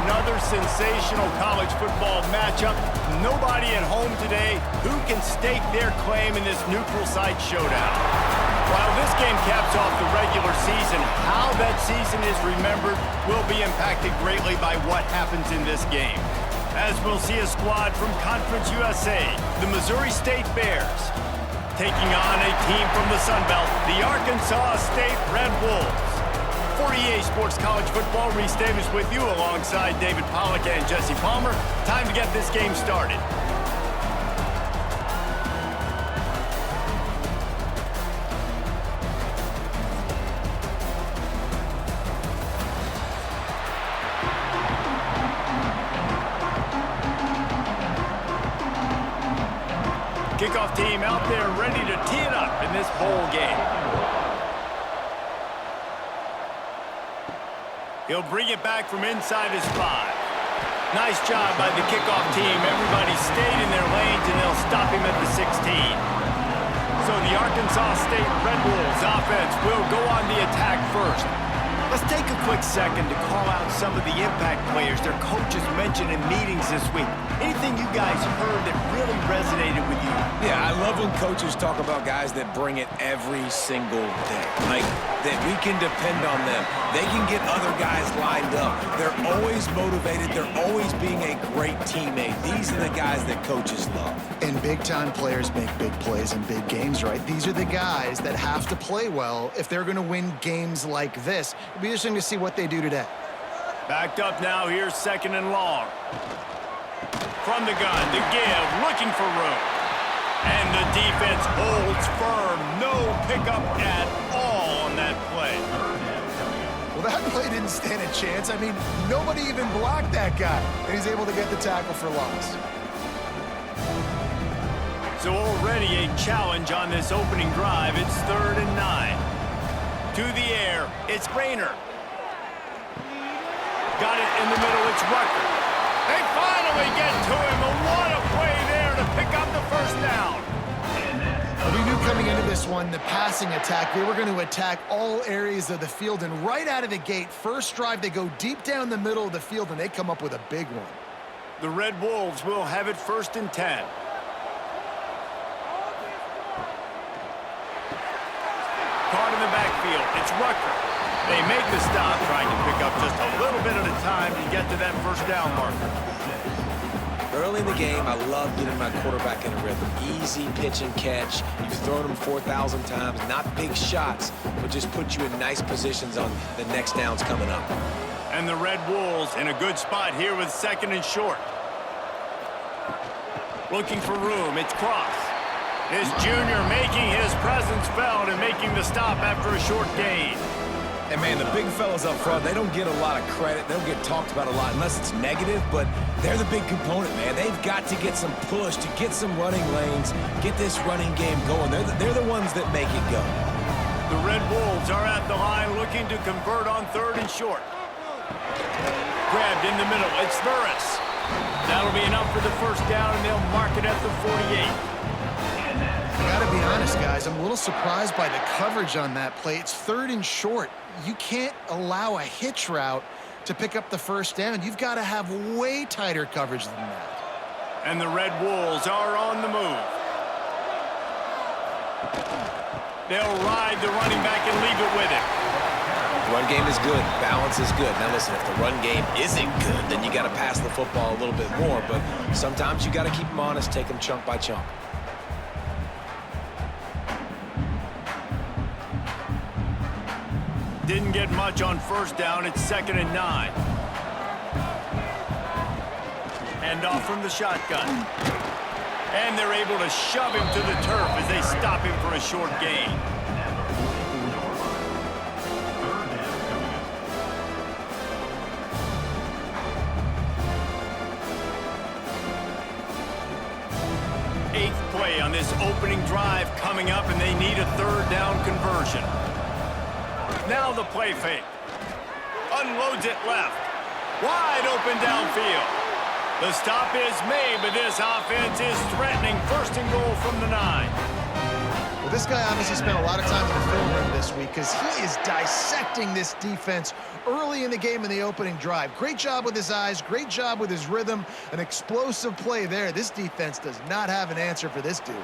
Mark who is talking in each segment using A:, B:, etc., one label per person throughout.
A: another sensational college football matchup. Nobody at home today who can stake their claim in this neutral site showdown. While this game caps off the regular season, how that season is remembered will be impacted greatly by what happens in this game. As we'll see a squad from Conference USA, the Missouri State Bears, taking on a team from the Sun Belt, the Arkansas State Red Wolves. For EA Sports College Football, Reese Davis with you alongside David Pollack and Jesse Palmer. Time to get this game started. Kickoff team out there ready to tee it up in this bowl game. He'll bring it back from inside his 5. Nice job by the kickoff team. Everybody stayed in their lanes, and they'll stop him at the 16. So the Arkansas State Red Wolves offense will go on the attack first. Let's take a quick second to call out some of the impact players their coaches mentioned in meetings this week. Anything you guys heard that really resonated with you?
B: Yeah, I love when coaches talk about guys that bring it every single day. Like, that we can depend on them. They can get other guys lined up. They're always motivated. They're always being a great teammate. These are the guys that coaches love.
C: And big-time players make big plays in big games, right? These are the guys that have to play well if they're going to win games like this. It'll be interesting to see what they do today.
A: Backed up now, here's 2nd and long. From the gun, the give, looking for room. And the defense holds firm. No pickup at all on that play.
C: Well, that play didn't stand a chance. I mean, nobody even blocked that guy. And he's able to get the tackle for loss.
A: So already a challenge on this opening drive. It's 3rd and 9. To the air, it's Rayner. Got it in the middle, it's Rucker. They finally get to him, and what a play there to pick up the first down.
C: We knew coming into this one, the passing attack, they were going to attack all areas of the field, and right out of the gate, first drive, they go deep down the middle of the field, and they come up with a big one.
A: The Red Wolves will have it 1st and 10. Caught in the backfield, it's Rucker. They make the stop, trying to pick up just a little bit at a time to get to that first down marker.
B: Early in the game, I love getting my quarterback in a rhythm. Easy pitch and catch. You've thrown him 4,000 times. Not big shots, but just put you in nice positions on the next downs coming up.
A: And the Red Wolves in a good spot here with 2nd and short. Looking for room, it's Cross. His junior making his presence felt and making the stop after a short gain.
B: And, man, the big fellas up front, they don't get a lot of credit. They don't get talked about a lot unless it's negative, but they're the big component, man. They've got to get some push, to get some running lanes, get this running game going. They're the ones that make it go.
A: The Red Wolves are at the line looking to convert on 3rd and short. Grabbed in the middle, it's Burris. That'll be enough for the first down, and they'll mark it at the 48.
C: I gotta be honest, guys, I'm a little surprised by the coverage on that play. It's 3rd and short. You can't allow a hitch route to pick up the first down. You've got to have way tighter coverage than that.
A: And the Red Wolves are on the move. They'll ride the running back and leave it with him.
B: The run game is good. Balance is good. Now, listen, if the run game isn't good, then you got to pass the football a little bit more. But sometimes you got to keep them honest, take them chunk by chunk.
A: Didn't get much on first down. It's 2nd and 9. Hand off from the shotgun. And they're able to shove him to the turf as they stop him for a short gain. Eighth play on this opening drive coming up, and they need a 3rd down conversion. Now the play fake. Unloads it left. Wide open downfield. The stop is made, but this offense is threatening 1st and goal from the 9.
C: Well, This guy obviously spent a lot of time in the film room this week because he is dissecting this defense early in the game in the opening drive. Great job with his eyes, great job with his rhythm, an explosive play there. This defense does not have an answer for this dude.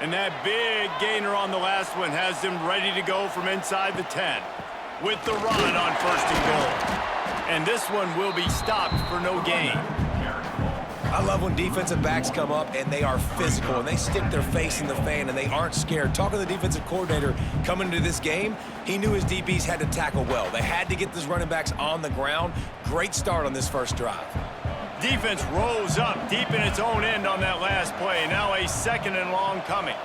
A: And that big gainer on the last one has them ready to go from inside the 10 with the run on 1st and goal. And this one will be stopped for no gain.
B: I love when defensive backs come up and they are physical and they stick their face in the fan and they aren't scared. Talking to the defensive coordinator coming into this game, he knew his DBs had to tackle well. They had to get these running backs on the ground. Great start on this first drive.
A: Defense rose up deep in its own end on that last play. Now a 2nd and long coming.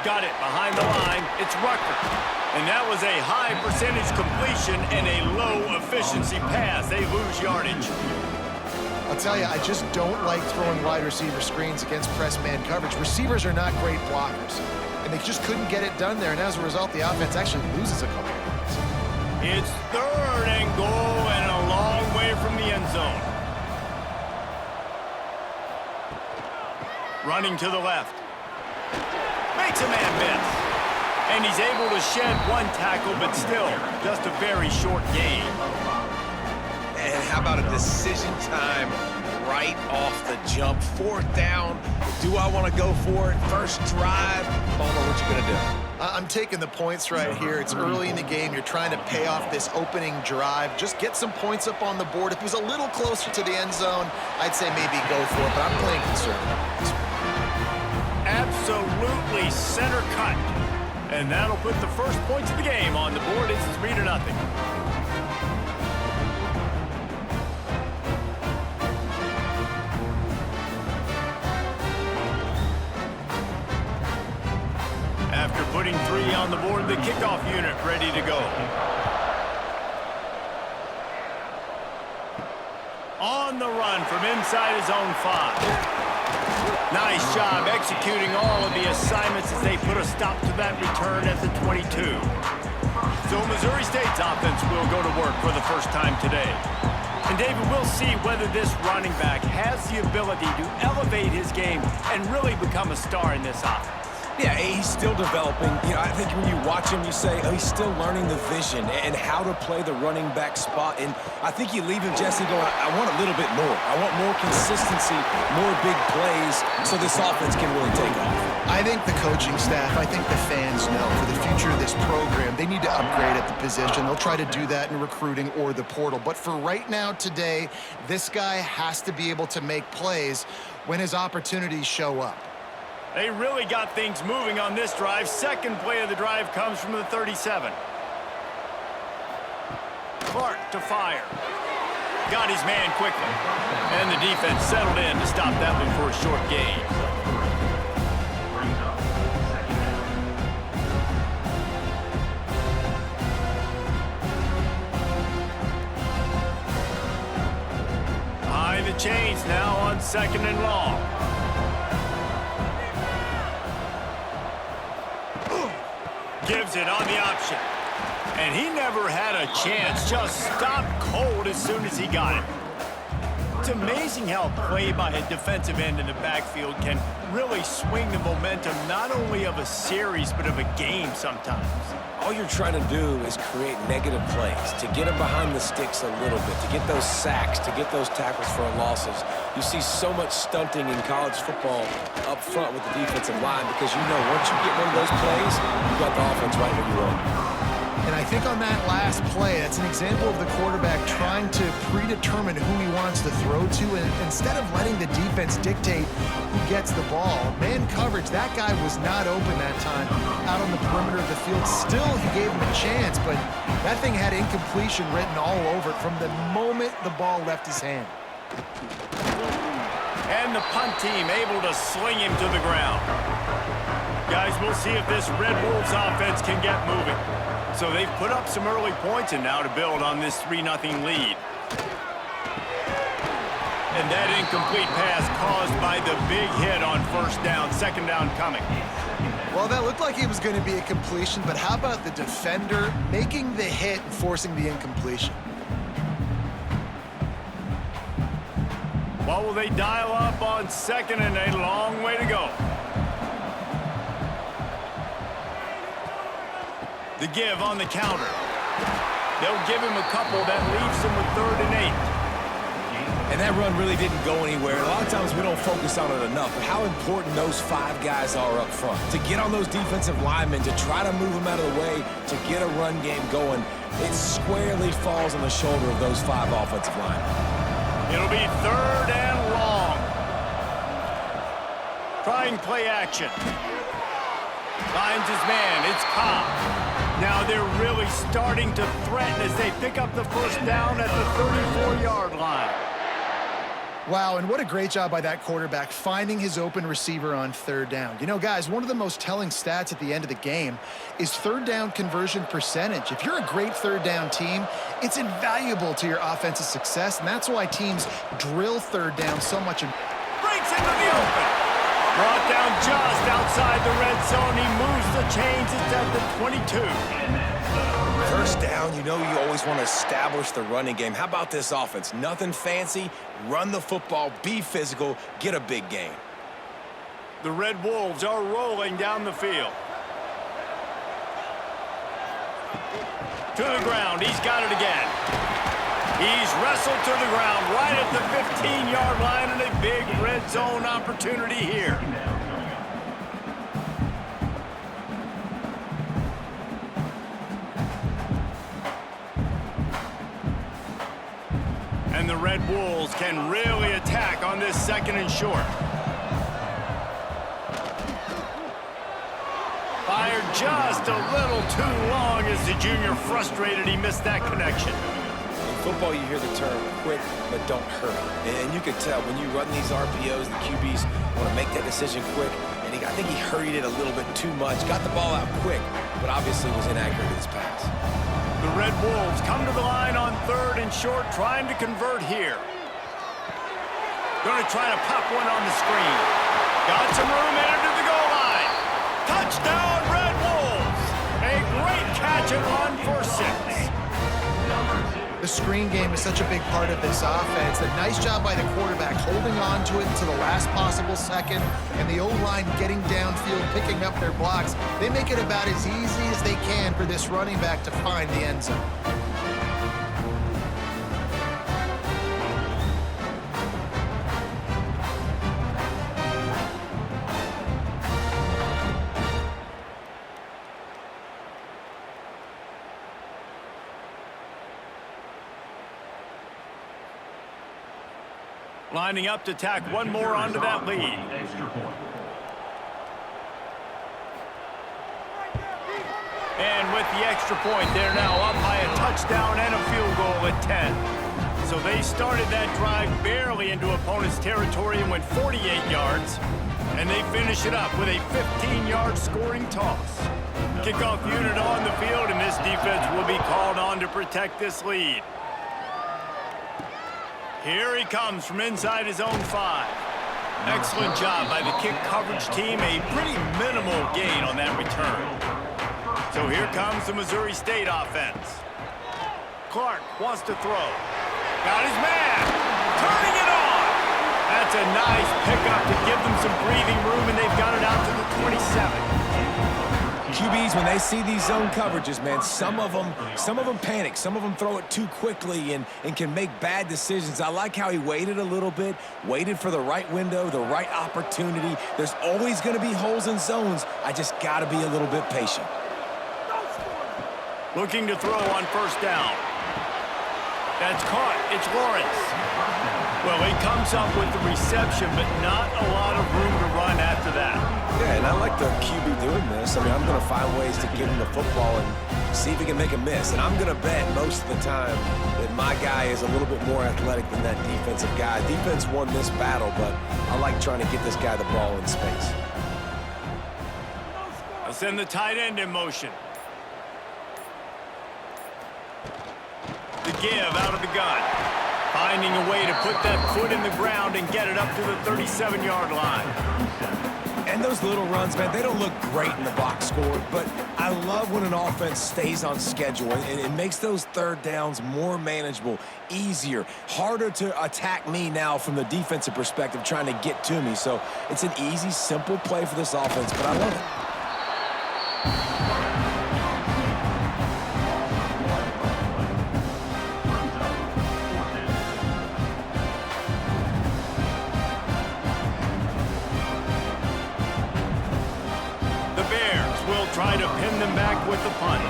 A: Got it behind the line. It's Rucker. And that was a high percentage completion and a low efficiency pass. They lose yardage.
C: I'll tell you, I just don't like throwing wide receiver screens against press man coverage. Receivers are not great blockers, and they just couldn't get it done there. And as a result, the offense actually loses a couple of yards.
A: It's 3rd and goal and a long way from the end zone. Running to the left. Makes a man miss. And he's able to shed one tackle, but still just a very short gain.
B: And how about a decision time right off the jump? 4th down. Do I want to go for it? First drive. Palmer, what you going to do?
C: I'm taking the points right here. It's early in the game. You're trying to pay off this opening drive. Just get some points up on the board. If it was a little closer to the end zone, I'd say maybe go for it, but I'm playing conservative.
A: Absolutely center cut. And that'll put the first points of the game on the board. It's 3-0. After putting 3 on the board, the kickoff unit ready to go. On the run from inside his own 5. Nice job executing all of the assignments as they put a stop to that return at the 22. So Missouri State's offense will go to work for the first time today. And David, we'll see whether this running back has the ability to elevate his game and really become a star in this offense.
B: Yeah, he's still developing. You know, I think when you watch him, you say, oh, he's still learning the vision and how to play the running back spot. And I think you leave him, Jesse, going, I want a little bit more. I want more consistency, more big plays, so this offense can really take off.
C: I think the coaching staff, I think the fans know for the future of this program, they need to upgrade at the position. They'll try to do that in recruiting or the portal. But for right now, today, this guy has to be able to make plays when his opportunities show up.
A: They really got things moving on this drive. 2nd play of the drive comes from the 37. Clark to fire. Got his man quickly. And the defense settled in to stop that one for a short gain. Behind the chains now on 2nd and long. Gives it on the option. And he never had a chance. Just stopped cold as soon as he got it. It's amazing how play by a defensive end in the backfield can really swing the momentum not only of a series but of a game sometimes.
B: All you're trying to do is create negative plays, to get them behind the sticks a little bit, to get those sacks, to get those tackles for losses. You see so much stunting in college football up front with the defensive line because you know once you get one of those plays, you got the offense right where you want.
C: And I think on that last play, that's an example of the quarterback trying to predetermine who he wants to throw to, and instead of letting the defense dictate who gets the ball. Man coverage, that guy was not open that time out on the perimeter of the field. Still, he gave him a chance, but that thing had incompletion written all over it from the moment the ball left his hand.
A: And the punt team able to sling him to the ground. Guys, we'll see if this Red Wolves offense can get moving. So they've put up some early points and now to build on this 3-0 lead. And that incomplete pass caused by the big hit on 1st down, 2nd down coming.
C: Well, that looked like it was going to be a completion, but how about the defender making the hit and forcing the incompletion?
A: What will they dial up on 2nd and a long way to go? The give on the counter. They'll give him a couple that leaves him with 3rd and 8.
B: And that run really didn't go anywhere. A lot of times we don't focus on it enough, but how important those 5 guys are up front. To get on those defensive linemen, to try to move them out of the way, to get a run game going, it squarely falls on the shoulder of those 5 offensive linemen.
A: It'll be 3rd and long. Trying play action. Finds his man. It's Cobb. Now they're really starting to threaten as they pick up the first down at the 34-yard line.
C: Wow, and what a great job by that quarterback finding his open receiver on 3rd down. You know, guys, one of the most telling stats at the end of the game is 3rd down conversion percentage. If you're a great 3rd down team, it's invaluable to your offensive success, and that's why teams drill 3rd down so much.
A: Breaks into the open. Brought down just outside the red zone. He moves the chains. It's at the 22.
B: First down, you know you always want to establish the running game. How about this offense? Nothing fancy. Run the football, be physical, get a big gain.
A: The Red Wolves are rolling down the field. To the ground. He's got it again. He's wrestled to the ground right at the 15-yard line, and a big red zone opportunity here. And the Red Wolves can really attack on this 2nd and short. Fired just a little too long as the junior frustrated he missed that connection.
B: In football, you hear the term quick, but don't hurry. And you can tell when you run these RPOs, the QBs want to make that decision quick. And I think he hurried it a little bit too much. Got the ball out quick, but obviously was inaccurate in his pass.
A: The Red Wolves come to the line on 3rd and short, trying to convert here. Going to try to pop one on the screen. Got some room into the goal line. Touchdown, Red Wolves! A great catch and run for 6.
C: The screen game is such a big part of this offense. A nice job by the quarterback holding on to it to the last possible second, and the O-line getting downfield, picking up their blocks. They make it about as easy as they can for this running back to find the end zone.
A: Lining up to tack one more onto that lead. And with the extra point, they're now up by a touchdown and a field goal at 10. So they started that drive barely into opponent's territory and went 48 yards. And they finish it up with a 15-yard scoring toss. Kickoff unit on the field, and this defense will be called on to protect this lead. Here he comes from inside his own 5. Excellent job by the kick coverage team. A pretty minimal gain on that return. So here comes the Missouri State offense. Clark wants to throw. Got his man. Turning it on. That's a nice pickup to give them some breathing room, and they've got it out to the 27.
B: QBs, when they see these zone coverages, man, some of them panic. Some of them throw it too quickly and can make bad decisions. I like how he waited a little bit, waited for the right window, the right opportunity. There's always going to be holes in zones. I just got to be a little bit patient.
A: Looking to throw on 1st down. That's caught. It's Lawrence. Well, he comes up with the reception, but not a lot of room to run after that.
B: Yeah, and I like the QB doing this. I mean, I'm going to find ways to get him the football and see if he can make a miss. And I'm going to bet most of the time that my guy is a little bit more athletic than that defensive guy. Defense won this battle, but I like trying to get this guy the ball in space.
A: I'll send the tight end in motion. The give out of the gun. Finding a way to put that foot in the ground and get it up to the 37-yard line.
B: And those little runs, man, they don't look great in the box score, but I love when an offense stays on schedule, and it makes those 3rd downs more manageable, easier, harder to attack me now from the defensive perspective trying to get to me. So it's an easy, simple play for this offense, but I love it.
A: try to pin them back with the punt.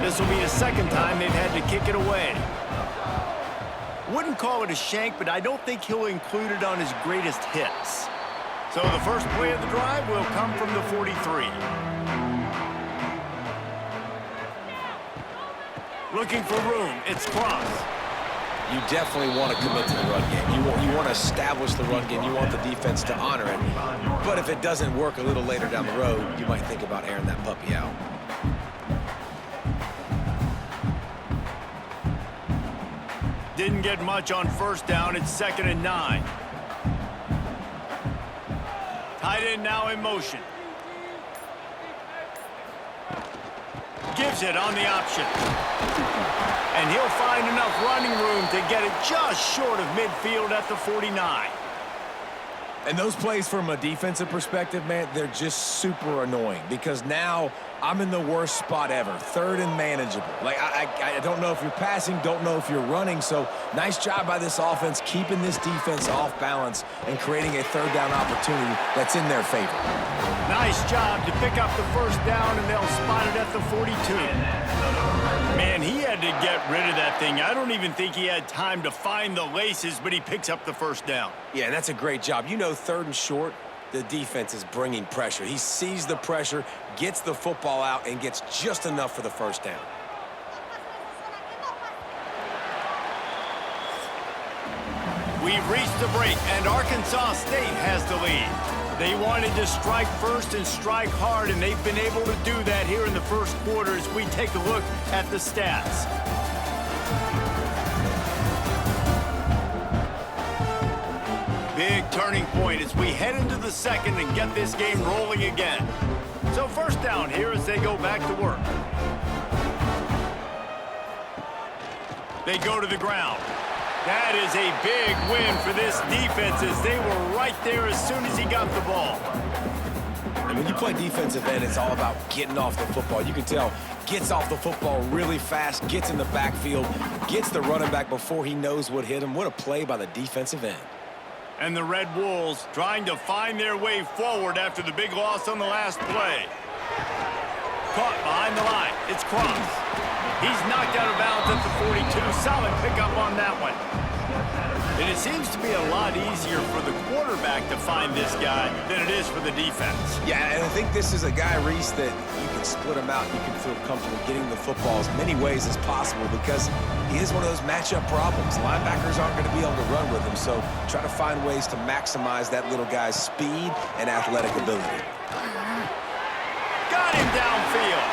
A: This will be the second time they've had to kick it away. Wouldn't call it a shank, but I don't think he'll include it on his greatest hits. So the first play of the drive will come from the 43. Looking for room. It's Cross.
B: You definitely want to commit to the run game. You want to establish the run game. You want the defense to honor it. But if it doesn't work a little later down the road, you might think about airing that puppy out.
A: Didn't get much on first down. It's 2nd and 9. Tight end now in motion. Gives it on the option. And he'll find enough running room to get it just short of midfield at the 49.
B: And those plays from a defensive perspective, man, they're just super annoying because now I'm in the worst spot ever, 3rd and manageable. Like, I don't know if you're passing, don't know if you're running, so nice job by this offense keeping this defense off balance and creating a 3rd down opportunity that's in their favor.
A: Nice job to pick up the first down, and they'll spot it at the 42. Man, he had to get rid of that thing. I don't even think he had time to find the laces, but he picks up the first down.
B: Yeah, and that's a great job. You know, 3rd and short, the defense is bringing pressure. He sees the pressure, gets the football out, and gets just enough for the first down.
A: We've reached the break, and Arkansas State has the lead. They wanted to strike first and strike hard, and they've been able to do that here in the first quarter as we take a look at the stats. Big turning point as we head into the second and get this game rolling again. So first down here as they go back to work. They go to the ground. That is a big win for this defense as they were right there as soon as he got the ball.
B: And when you play defensive end, it's all about getting off the football. You can tell, gets off the football really fast, gets in the backfield, gets the running back before he knows what hit him. What a play by the defensive end.
A: And the Red Wolves trying to find their way forward after the big loss on the last play. Caught behind the line. It's Cross. He's knocked out of bounds at the 42. Solid pickup on that one. And it seems to be a lot easier for the quarterback to find this guy than it is for the defense.
B: Yeah, and I think this is a guy, Reese, that you can split him out. You can feel comfortable getting the football as many ways as possible because he is one of those matchup problems. Linebackers aren't going to be able to run with him, so try to find ways to maximize that little guy's speed and athletic ability.
A: Got him downfield.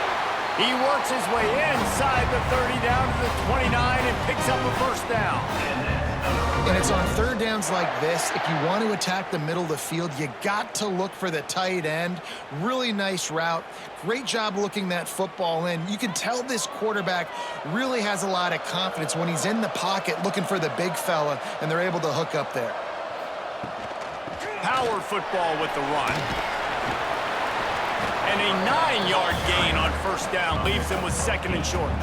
A: He works his way inside the 30 down to the 29 and picks up a first down.
C: And it's on 3rd downs like this. If you want to attack the middle of the field, you got to look for the tight end. Really nice route. Great job looking that football in. You can tell this quarterback really has a lot of confidence when he's in the pocket looking for the big fella, and they're able to hook up there.
A: Power football with the run. And a 9-yard gain on first down leaves them with 2nd and short.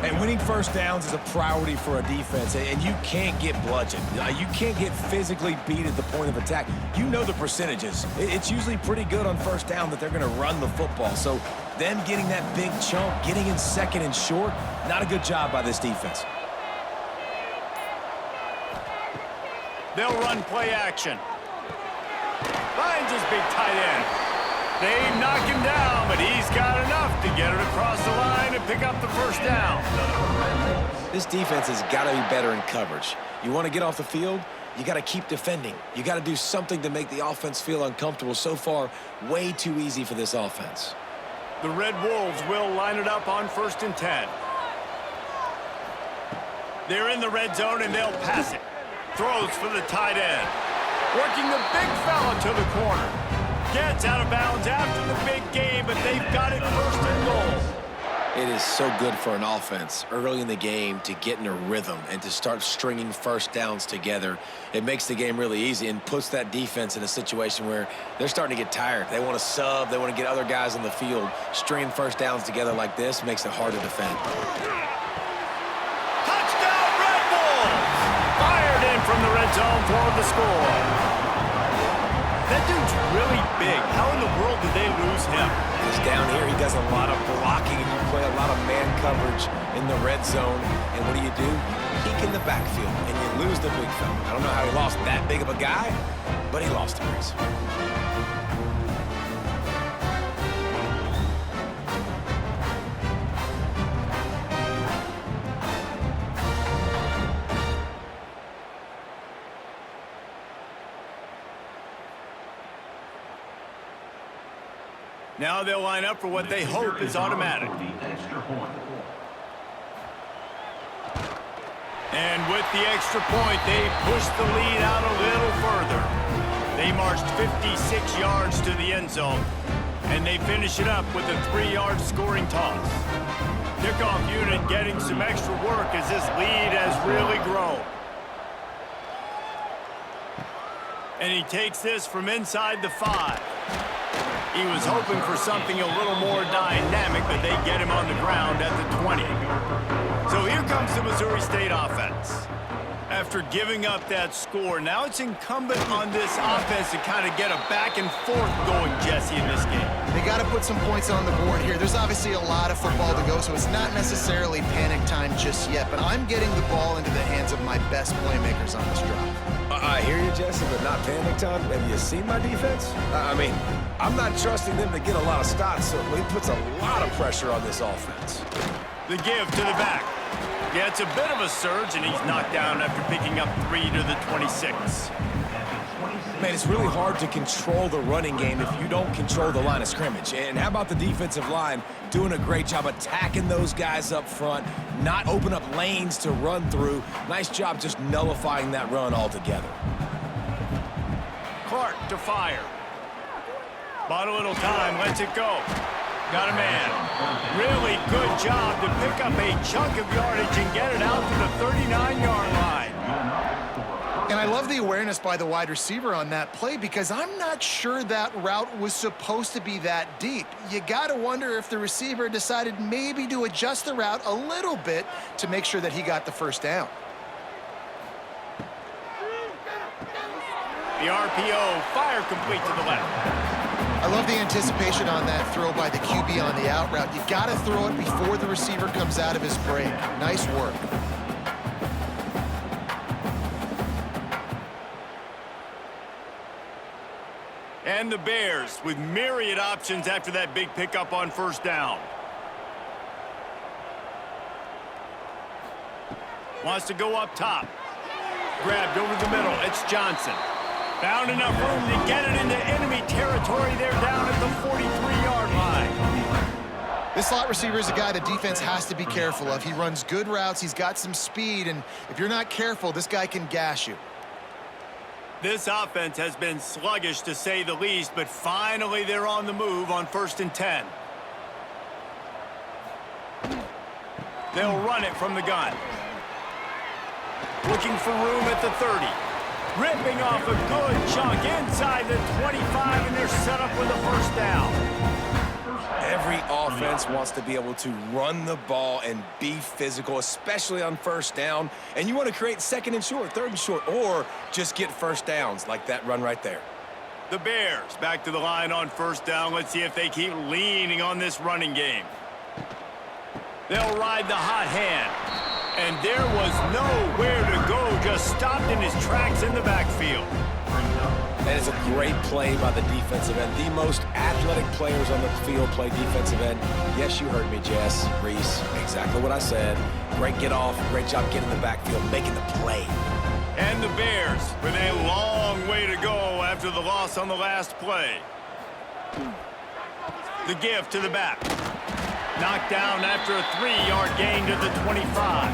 B: And winning first downs is a priority for a defense, and you can't get bludgeoned. You can't get physically beat at the point of attack. You know the percentages. It's usually pretty good on first down that they're going to run the football. So them getting that big chunk, getting in 2nd and short, not a good job by this defense.
A: They'll run play action. Finds his big tight end. They knock him down, but he's got enough to get it across the line and pick up the first down.
B: This defense has got to be better in coverage. You want to get off the field, you got to keep defending. You got to do something to make the offense feel uncomfortable. So far, way too easy for this offense.
A: The Red Wolves will line it up on 1st and 10. They're in the red zone, and they'll pass it. Throws for the tight end. Working the big fella to the corner. Gets out of bounds after the big game, but they've got it 1st and goal.
B: It is so good for an offense early in the game to get in a rhythm and to start stringing first downs together. It makes the game really easy and puts that defense in a situation where they're starting to get tired. They want to sub. They want to get other guys on the field. Stringing first downs together like this makes it hard to defend.
A: Touchdown, Red Bulls! Fired in from the red zone for the score. That dude's really big. How in the world did they lose him?
B: He's down here. He does a lot of blocking, and you play a lot of man coverage in the red zone. And what do? You peek in the backfield, and you lose the big fella. I don't know how he lost that big of a guy, but he lost him, Reese.
A: Now they'll line up for what they hope is automatic. And with the extra point, they push the lead out a little further. They marched 56 yards to the end zone, and they finish it up with a 3-yard scoring toss. Kickoff unit getting some extra work as this lead has really grown. And he takes this from inside the 5. He was hoping for something a little more dynamic, but they get him on the ground at the 20. So here comes the Missouri State offense. After giving up that score, now it's incumbent on this offense to kind of get a back and forth going, Jesse, in this game.
C: They got to put some points on the board here. There's obviously a lot of football to go, so it's not necessarily panic time just yet, but I'm getting the ball into the hands of my best playmakers on this drive.
B: I hear you, Jesse, but not panic time. Have you seen my defense? I mean, I'm not trusting them to get a lot of stops, so he puts a lot of pressure on this offense.
A: The give to the back. Yeah, it's a bit of a surge, and he's knocked down after picking up 3 to the 26.
B: Man, it's really hard to control the running game if you don't control the line of scrimmage. And how about the defensive line doing a great job attacking those guys up front, not open up lanes to run through. Nice job just nullifying that run altogether.
A: Clark to fire. Bought a little time, lets it go. Got a man. Really good job to pick up a chunk of yardage and get it out to the 39-yard line.
C: And I love the awareness by the wide receiver on that play because I'm not sure that route was supposed to be that deep. You got to wonder if the receiver decided maybe to adjust the route a little bit to make sure that he got the first down.
A: The RPO, fire complete to the left.
C: I love the anticipation on that throw by the QB on the out route. You got to throw it before the receiver comes out of his break. Nice work.
A: And the Bears with myriad options after that big pickup on first down. Wants to go up top. Grabbed over the middle. It's Johnson. Found enough room to get it into enemy territory. They're down at the 43-yard line.
C: This slot receiver is a guy the defense has to be careful of. He runs good routes. He's got some speed, and if you're not careful, this guy can gash you.
A: This offense has been sluggish, to say the least, but finally they're on the move on 1st and 10. They'll run it from the gun. Looking for room at the 30. Ripping off a good chunk inside the 25, and they're set up with a first down.
B: Every offense wants to be able to run the ball and be physical, especially on first down. And you want to create 2nd and short, 3rd and short, or just get first downs like that run right there.
A: The Bears back to the line on first down. Let's see if they keep leaning on this running game. They'll ride the hot hand. And there was nowhere to go, just stopped in his tracks in the backfield.
B: That is a great play by the defensive end. The most athletic players on the field play defensive end. Yes, you heard me, Jess, Reese. Exactly what I said. Great get off, great job getting in the backfield, making the play.
A: And the Bears with a long way to go after the loss on the last play. The give to the back. Knocked down after a 3-yard gain to the 25.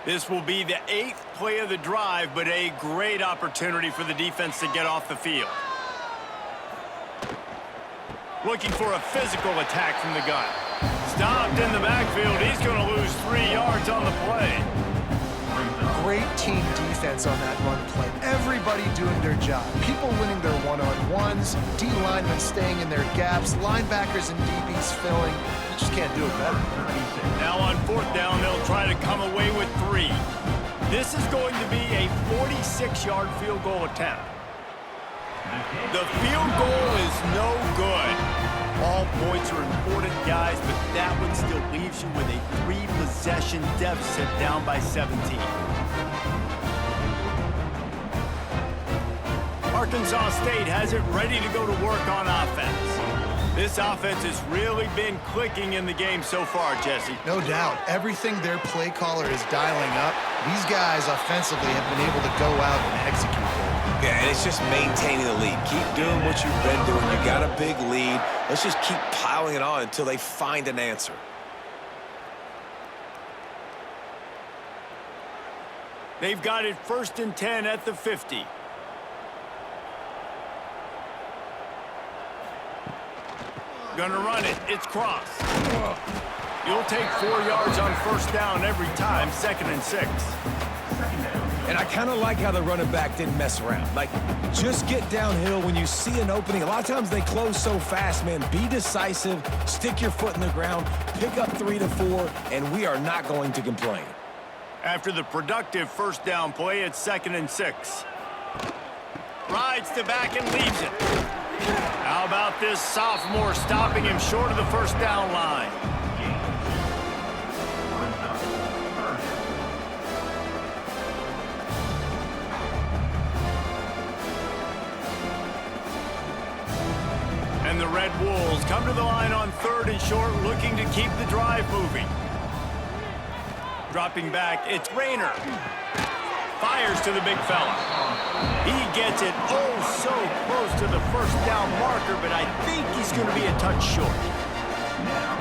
A: This will be the 8th play of the drive, but a great opportunity for the defense to get off the field. Looking for a physical attack from the gun. Stopped in the backfield. He's going to lose 3 yards on the play.
C: great team defense on that run play. Everybody doing their job. People winning their one-on-ones, D linemen staying in their gaps, linebackers and DBs filling. You just can't do it better.
A: Now on fourth down, they'll try to come away with 3. This is going to be a 46-yard field goal attempt. The field goal is no good. All points are important, guys, but that one still leaves you with a 3-possession deficit down by 17. Arkansas State has it ready to go to work on offense. This offense has really been clicking in the game so far, Jesse.
C: No doubt. Everything their play caller is dialing up, these guys offensively have been able to go out and execute there.
B: Yeah, and it's just maintaining the lead. Keep doing what you've been doing. You got a big lead. Let's just keep piling it on until they find an answer.
A: They've got it 1st and 10 at the 50. Gonna run it. It's cross. You'll take 4 yards on 1st down every time, 2nd and 6.
B: And I kind of like how the running back didn't mess around. Like, just get downhill when you see an opening. A lot of times they close so fast, man. Be decisive, stick your foot in the ground, pick up 3 to 4, and we are not going to complain.
A: After the productive 1st down play, it's 2nd and 6. Rides to back and leaves it. How about this sophomore stopping him short of the 1st down line? And the Red Wolves come to the line on 3rd and short, looking to keep the drive moving. Dropping back, it's Rayner. Fires to the big fella. He gets it so close to the 1st down marker, but I think he's going to be a touch short.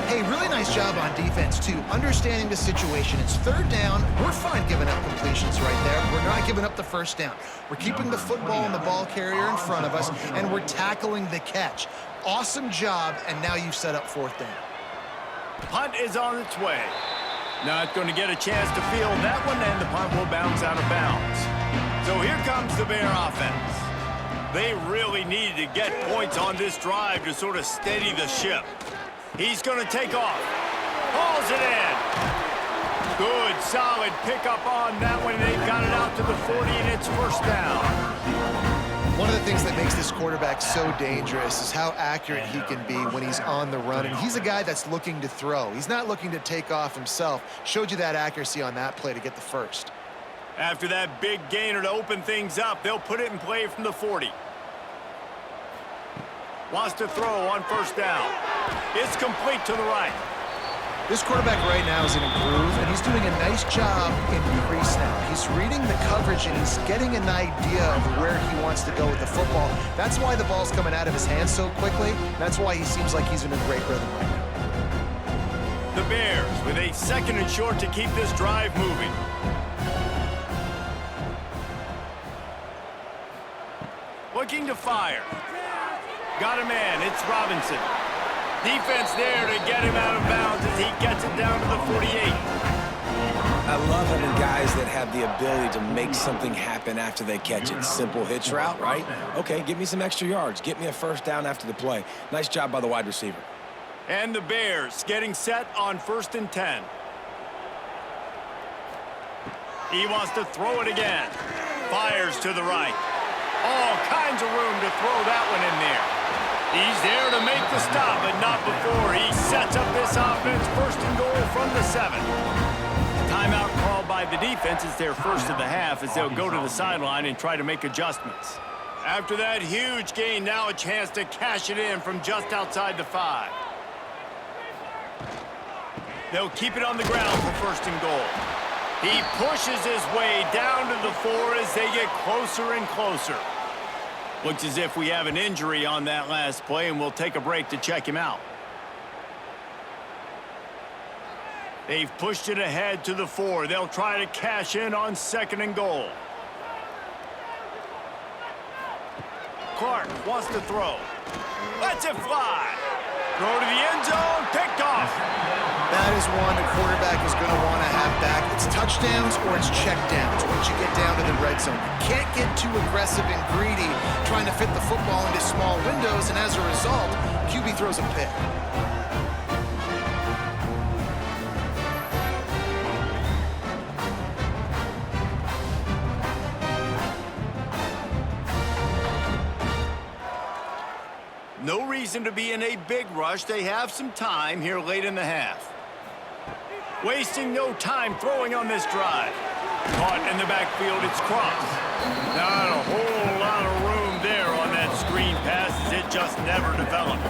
C: Hey, really nice job on defense, too. Understanding the situation. It's 3rd down. We're fine giving up completions right there. We're not giving up the 1st down. We're keeping the football and the ball carrier in front of us, and we're tackling the catch. Awesome job, and now you've set up 4th down.
A: Punt is on its way. Not going to get a chance to field that one, and the punt will bounce out of bounds. So here comes the Bear offense. They really needed to get points on this drive to sort of steady the ship. He's going to take off. Hauls it in. Good, solid pickup on that one. They've got it out to the 40, and it's 1st down.
C: One of the things that makes this quarterback so dangerous is how accurate he can be when he's on the run. And he's a guy that's looking to throw. He's not looking to take off himself. Showed you that accuracy on that play to get the 1st.
A: After that big gainer to open things up, they'll put it in play from the 40. Wants to throw on 1st down. It's complete to the right.
C: This quarterback right now is in a groove, and he's doing a nice job in pre-snap. He's reading the coverage, and he's getting an idea of where he wants to go with the football. That's why the ball's coming out of his hands so quickly. That's why he seems like he's in a great rhythm right now.
A: The Bears with a 2nd and short to keep this drive moving. Looking to fire. Got a man. It's Robinson. Defense there to get him out of bounds as he gets it down to the 48.
B: I love having guys that have the ability to make something happen after they catch it. Simple hitch route, right? Okay, give me some extra yards. Get me a 1st down after the play. Nice job by the wide receiver.
A: And the Bears getting set on 1st and 10. He wants to throw it again. Fires to the right. All kinds of room to throw that one in there. He's there to make the stop, but not before he sets up this offense. 1st and goal from the 7. Timeout called by the defense is their 1st of the half as they'll go to the sideline and try to make adjustments. After that huge gain, now a chance to cash it in from just outside the 5. They'll keep it on the ground for 1st and goal. He pushes his way down to the 4 as they get closer and closer. Looks as if we have an injury on that last play, and we'll take a break to check him out. They've pushed it ahead to the 4. They'll try to cash in on 2nd and goal. Clark wants to throw. Lets it fly. Throw to the end zone. Picked off.
C: Now, that is one the quarterback is going to want to have back. It's touchdowns or it's checkdowns once you get down to the red zone. You can't get too aggressive and greedy trying to fit the football into small windows, and as a result, QB throws a pick.
A: No reason to be in a big rush. They have some time here late in the half. Wasting no time throwing on this drive. Caught in the backfield, it's Cross. Not a whole lot of room there on that screen pass as it just never developed.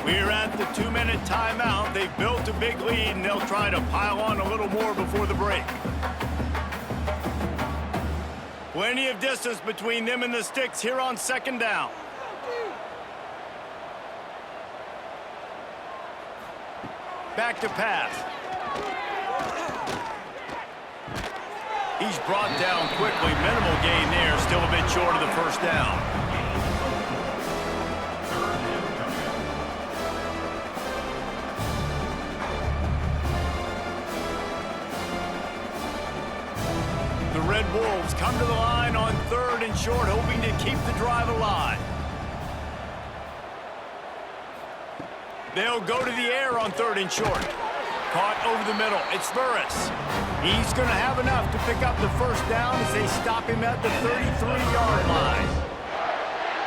A: We're at the 2-minute timeout. They've built a big lead, and they'll try to pile on a little more before the break. Plenty of distance between them and the sticks here on second down. Back to pass. He's brought down quickly. Minimal gain there. Still a bit short of the first down. The Red Wolves come to the line on 3rd and short, hoping to keep the drive alive. They'll go to the air on 3rd and short. Caught over the middle. It's Burris. He's going to have enough to pick up the first down as they stop him at the 33-yard line.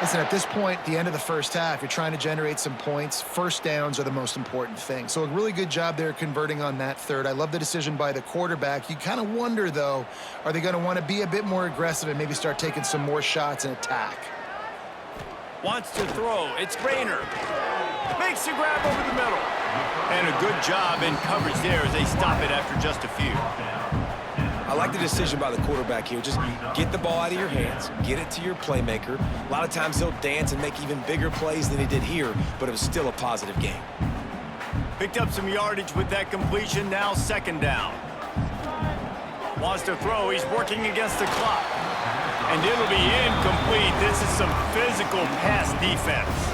C: Listen, at this point, the end of the first half, you're trying to generate some points. First downs are the most important thing. So a really good job there converting on that third. I love the decision by the quarterback. You kind of wonder, though, are they going to want to be a bit more aggressive and maybe start taking some more shots and attack?
A: Wants to throw. It's Rayner. Makes the grab over the middle. And a good job in coverage there as they stop it after just a few.
B: I like the decision by the quarterback here. Just get the ball out of your hands, get it to your playmaker. A lot of times he'll dance and make even bigger plays than he did here, but it was still a positive game.
A: Picked up some yardage with that completion, now second down. Wants to throw, he's working against the clock. And it'll be incomplete. This is some physical pass defense.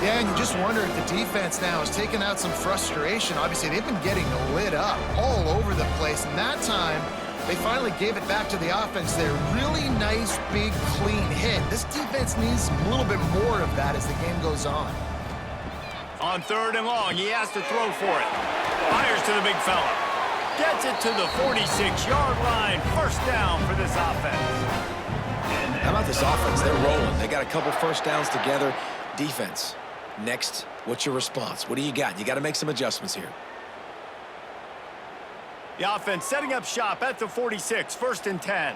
C: Yeah, and you just wonder if the defense now has taken out some frustration. Obviously, they've been getting lit up all over the place, and that time, they finally gave it back to the offense there. Really nice, big, clean hit. This defense needs a little bit more of that as the game goes on.
A: On 3rd and long, he has to throw for it. Fires to the big fella. Gets it to the 46-yard line. First down for this offense.
B: How about this offense? They're rolling. They got a couple first downs together. Defense. Next, what's your response? What do you got? You got to make some adjustments here.
A: The offense setting up shop at the 46, 1st and 10.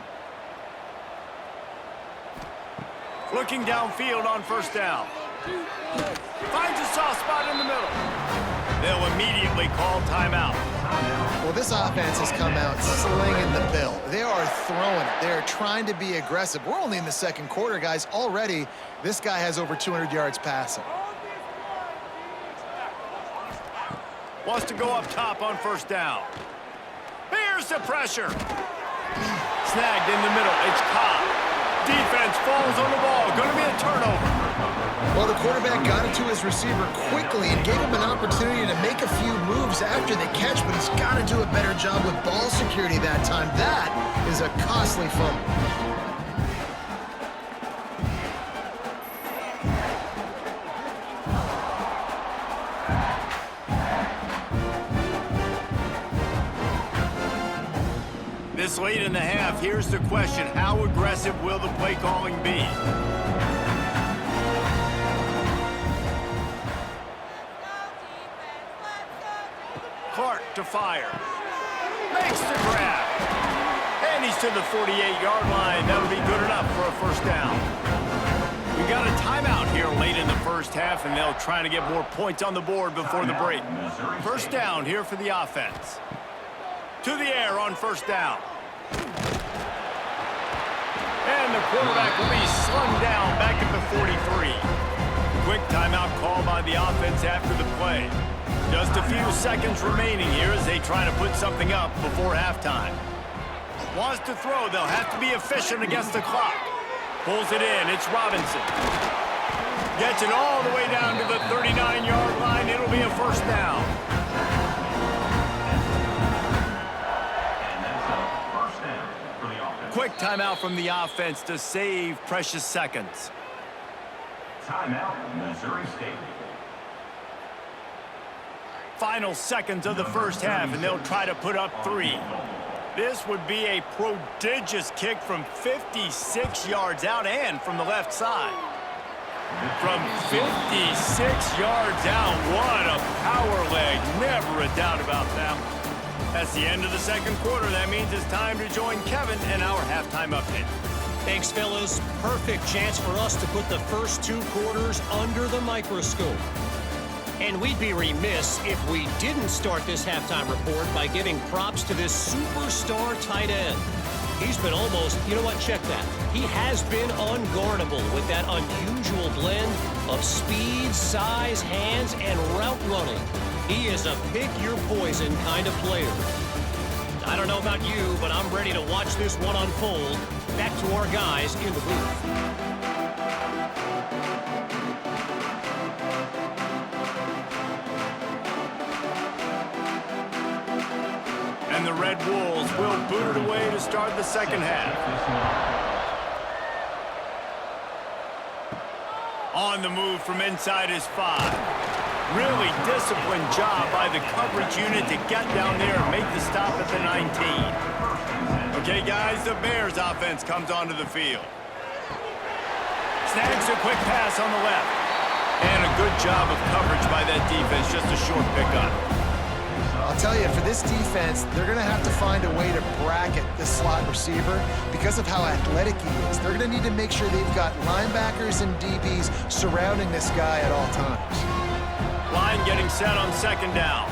A: Looking downfield on first down. Finds a soft spot in the middle. They'll immediately call timeout.
C: Well, this offense has come out slinging the bill. They are throwing it. They are trying to be aggressive. We're only in the second quarter, guys. Already, this guy has over 200 yards passing.
A: Wants to go up top on first down. Here's the pressure. Snagged in the middle. It's Cobb. Defense falls on the ball. Going to be a turnover.
C: Well, the quarterback got it to his receiver quickly and gave him an opportunity to make a few moves after the catch, but he's got to do a better job with ball security that time. That is a costly fumble.
A: This late in the half, here's the question. How aggressive will the play calling be? Clark to fire. Makes the grab. And he's to the 48-yard line. That'll be good enough for a first down. We got a timeout here late in the first half, and they'll try to get more points on the board before the break. First down here for the offense. To the air on first down. And the quarterback will be slung down back at the 43. Quick timeout call by the offense after the play. Just a few seconds remaining here as they try to put something up before halftime. Wants to throw. They'll have to be efficient against the clock. Pulls it in. It's Robinson. Gets it all the way down to the 39-yard line. It'll be a first down. quick timeout from the offense to save precious seconds.
D: Timeout, Missouri State.
A: Final seconds of the first half, and they'll try to put up 3. This would be a prodigious kick from 56 yards out and from the left side. From 56 yards out, what a power leg. Never a doubt about that. That's the end of the second quarter. That means it's time to join Kevin and our halftime update.
E: Thanks, fellas. Perfect chance for us to put the first 2 quarters under the microscope. And we'd be remiss if we didn't start this halftime report by giving props to this superstar tight end. He's been almost, you know what, check that. He has been unguardable with that unusual blend of speed, size, hands, and route running. He is a pick-your-poison kind of player. I don't know about you, but I'm ready to watch this one unfold. Back to our guys in the booth.
A: And the Red Wolves will boot it away to start the second half. On the move from inside his 5. Really disciplined job by the coverage unit to get down there and make the stop at the 19. Okay, guys, the Bears offense comes onto the field. Snags a quick pass on the left. And a good job of coverage by that defense, just a short pickup.
C: I'll tell you, for this defense, they're going to have to find a way to bracket this slot receiver because of how athletic he is. They're going to need to make sure they've got linebackers and DBs surrounding this guy at all times.
A: Line getting set on second down.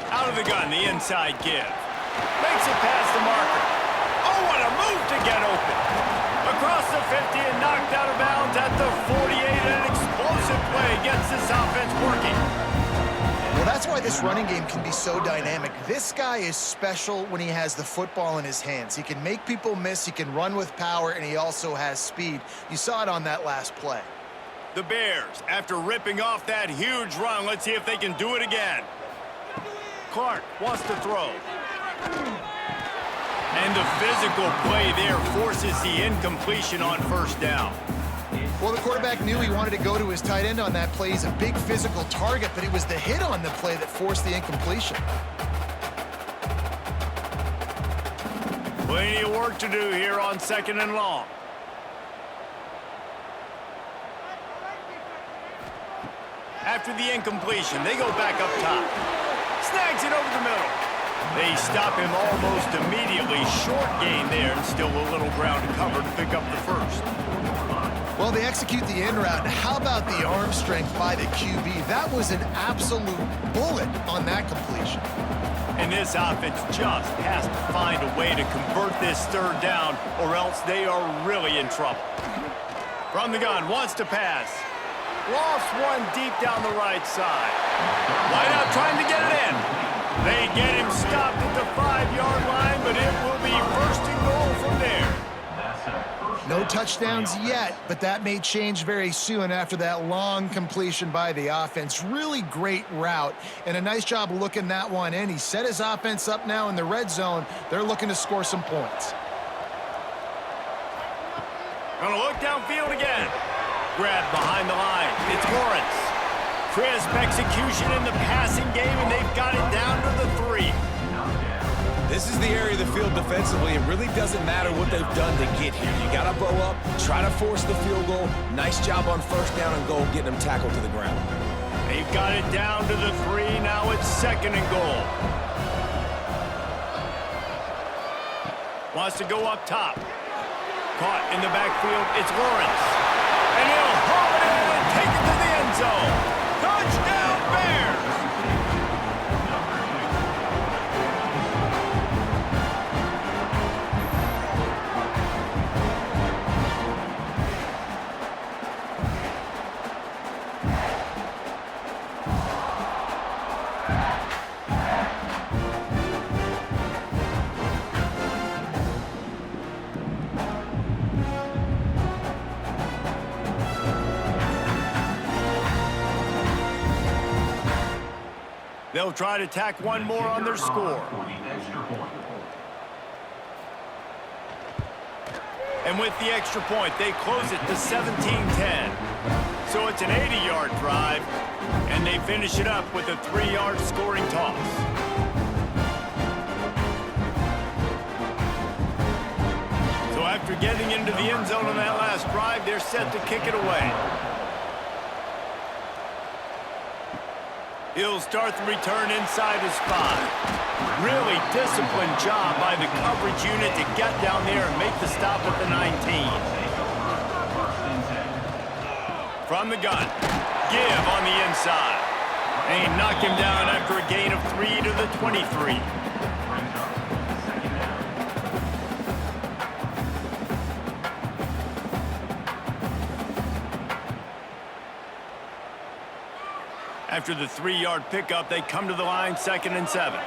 A: Out of the gun, the inside give. Makes it past the marker. Oh, what a move to get open. Across the 50 and knocked out of bounds at the 48. An explosive play gets this offense working.
C: Well, that's why this running game can be so dynamic. This guy is special when he has the football in his hands. He can make people miss, he can run with power, and he also has speed. You saw it on that last play.
A: The Bears, after ripping off that huge run, let's see if they can do it again. Clark wants to throw. And the physical play there forces the incompletion on first down.
C: Well, the quarterback knew he wanted to go to his tight end on that play. He's a big physical target, but it was the hit on the play that forced the incompletion.
A: Plenty of work to do here on second and long. After the incompletion, they go back up top. Snags it over the middle. They stop him almost immediately. Short gain there, and still a little ground to cover to pick up the first.
C: Well, they execute the in route. How about the arm strength by the QB? That was an absolute bullet on that completion.
A: And this offense just has to find a way to convert this third down, or else they are really in trouble. From the gun, wants to pass. Lost one deep down the right side. Wide out trying to get it in. They get him stopped at the 5-yard line, but it will be first and goal from there.
C: No touchdowns yet, but that may change very soon after that long completion by the offense. Really great route, and a nice job looking that one in. He set his offense up now in the red zone. They're looking to score some points.
A: Gonna look downfield again. Grab behind the line. It's Lawrence. Crisp execution in the passing game, and they've got it down to the 3.
B: This is the area of the field defensively. It really doesn't matter what they've done to get here. You got to bow up, try to force the field goal. Nice job on first down and goal, getting them tackled to the ground.
A: They've got it down to the 3. Now it's second and goal. Wants to go up top. Caught in the backfield. It's Lawrence. And he'll haul it in and take it to the end zone. Touchdown, Bears! They'll try to tack one more on their score.
D: For the extra point.
A: And with the extra point, they close it to 17-10. So it's an 80-yard drive, and they finish it up with a 3-yard scoring toss. So after getting into the end zone on that last drive, they're set to kick it away. He'll start the return inside his 5. Really disciplined job by the coverage unit to get down there and make the stop at the 19. From the gun, give on the inside. And he knocked him down after a gain of 3 to the 23. After the 3-yard pickup, they come to the line 2nd and 7.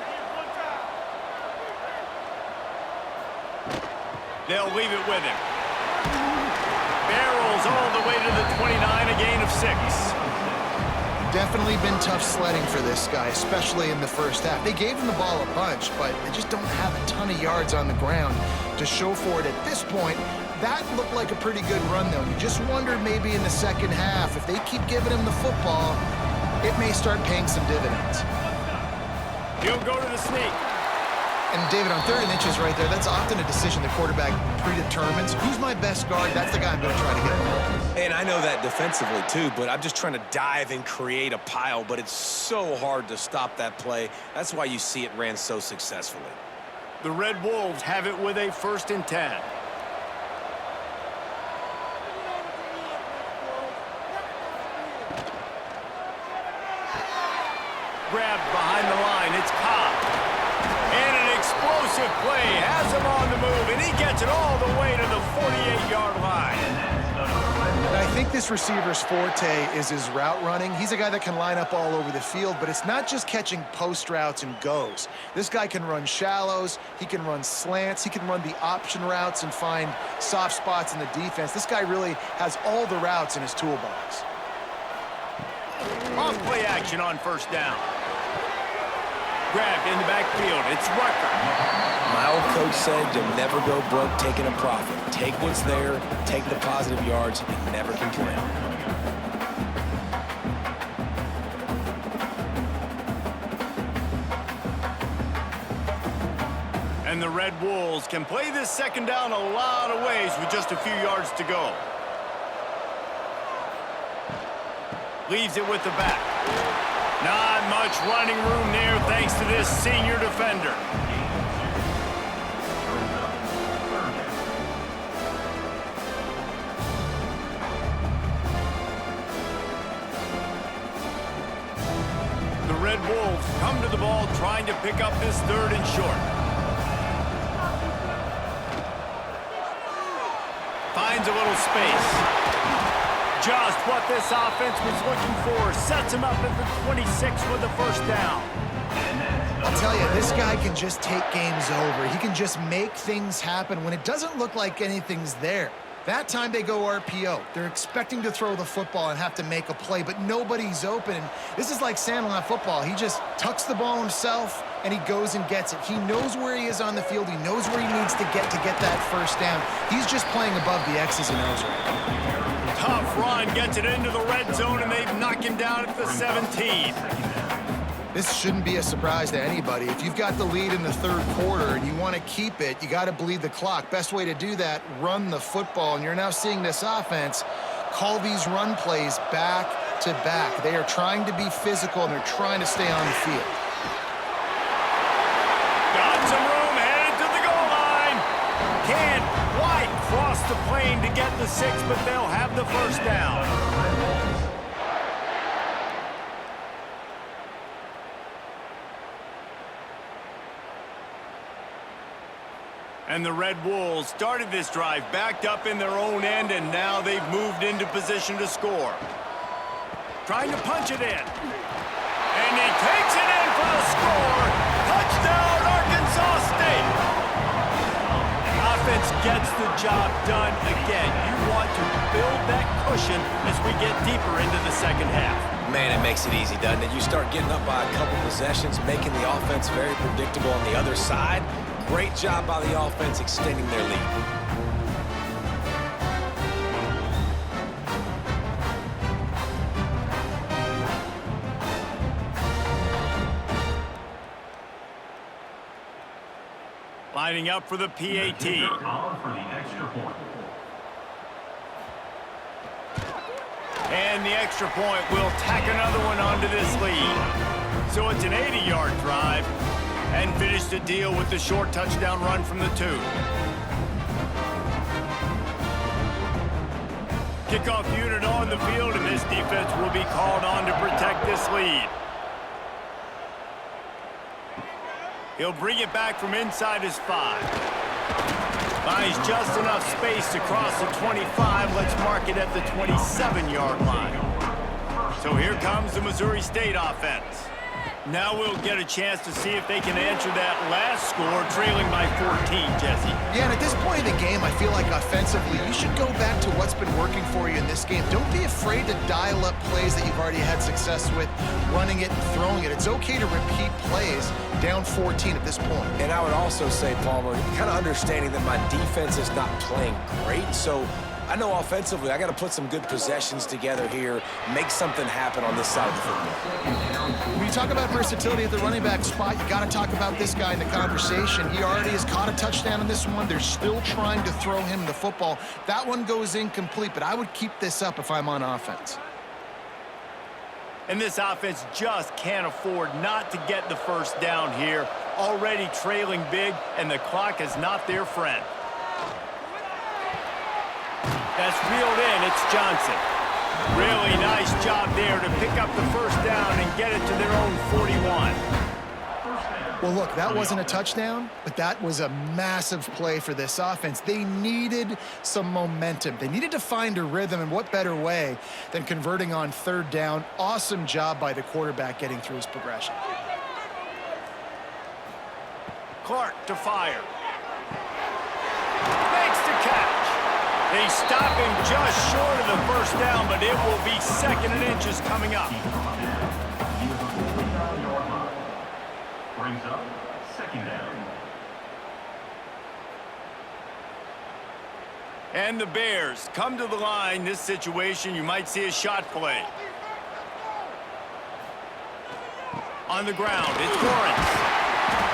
A: They'll leave it with him. Barrels all the way to the 29, a gain of 6.
C: Definitely been tough sledding for this guy, especially in the first half. They gave him the ball a bunch, but they just don't have a ton of yards on the ground to show for it at this point. That looked like a pretty good run, though. You just wondered maybe in the second half, if they keep giving him the football, it may start paying some dividends.
A: He'll go to the sneak.
C: And David, on 3rd and inches right there, that's often a decision the quarterback predetermines. Who's my best guard? That's the guy I'm going to try to get the ball.
B: And I know that defensively, too, but I'm just trying to dive and create a pile, but it's so hard to stop that play. That's why you see it ran so successfully.
A: The Red Wolves have it with a 1st and 10. Grabbed behind the line, it's Cobb. And an explosive play has him on the move, and he gets it all the way to the 48-yard line.
C: And I think this receiver's forte is his route running. He's a guy that can line up all over the field, but it's not just catching post routes and goes. This guy can run shallows, he can run slants, he can run the option routes and find soft spots in the defense. This guy really has all the routes in his toolbox.
A: Off play action on 1st down. Grabbed in the backfield. It's Rucker.
B: My old coach said you'll never go broke taking a profit. Take what's there, take the positive yards, and never complain.
A: And the Red Wolves can play this 2nd down a lot of ways with just a few yards to go. Leaves it with the back. Not much running room there thanks to this senior defender. The Red Wolves come to the ball trying to pick up this 3rd and short. Finds a little space. Just what this offense was looking for. Sets him up at the 26 with the 1st down.
C: I'll tell you, this guy can just take games over. He can just make things happen when it doesn't look like anything's there. That time they go RPO. They're expecting to throw the football and have to make a play, but nobody's open. This is like Sandlot football. He just tucks the ball himself, and he goes and gets it. He knows where he is on the field. He knows where he needs to get that 1st down. He's just playing above the X's and O's right now.
A: Tough run, gets it into the red zone, and they knock him down at the 17.
C: This shouldn't be a surprise to anybody. If you've got the lead in the 3rd quarter and you want to keep it, you got to bleed the clock. Best way to do that, run the football. And you're now seeing this offense call these run plays back to back. They are trying to be physical, and they're trying to stay on the field.
A: Got some room, headed to the goal line. Can't quite cross the plane to get the 6, but they'll have the 1st down. And the Red Wolves started this drive backed up in their own end, and now they've moved into position to score. Trying to punch it in. And he takes it in for the score. Touchdown, Arkansas State. Offense gets the job done again. You want to build that cushion as we get deeper into the 2nd half.
B: Man, it makes it easy, doesn't it? You start getting up by a couple possessions, making the offense very predictable on the other side. Great job by the offense extending their lead.
A: Lining up for the PAT.
D: For the extra point.
A: And the extra point will tack another one onto this lead. So it's an 80-yard drive, and finish the deal with the short touchdown run from the 2. Kickoff unit on the field, and this defense will be called on to protect this lead. He'll bring it back from inside his 5. Finds just enough space to cross the 25. Let's mark it at the 27-yard line. So here comes the Missouri State offense. Now we'll get a chance to see if they can answer that last score, trailing by 14, Jesse.
C: Yeah, and at this point in the game, I feel like offensively, you should go back to what's been working for you in this game. Don't be afraid to dial up plays that you've already had success with, running it and throwing it. It's okay to repeat plays down 14 at this point.
B: And I would also say, Palmer, kind of understanding that my defense is not playing great, so I know offensively I got to put some good possessions together here, make something happen on this side of the football.
C: When you talk about versatility at the running back spot, you got to talk about this guy in the conversation. He already has caught a touchdown in this one. They're still trying to throw him the football. That one goes incomplete, but I would keep this up if I'm on offense.
A: And this offense just can't afford not to get the first down here. Already trailing big, and the clock is not their friend. That's reeled in. It's Johnson. Really nice job there to pick up the first down and get it to their own 41.
C: Well, look, that wasn't a touchdown, but that was a massive play for this offense. They needed some momentum. They needed to find a rhythm, and what better way than converting on 3rd down. Awesome job by the quarterback getting through his progression.
A: Clark to fire. Makes the catch. They stop him just short of the first down, but it will be 2nd and inches coming up.
D: Brings up 2nd down.
A: And the Bears come to the line. This situation, you might see a shot play. On the ground, it's Lawrence.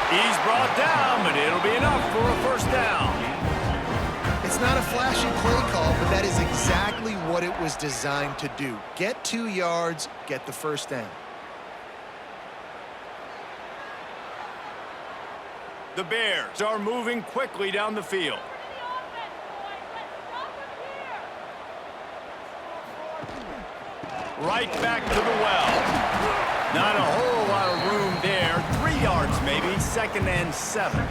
A: He's brought down, but it'll be enough for a first down.
C: It's not a flashy play call, but that is exactly what it was designed to do. Get 2 yards, get the first down.
A: The Bears are moving quickly down the field. Right back to the well. Not a whole lot of room there. 3 yards maybe, 2nd and 7.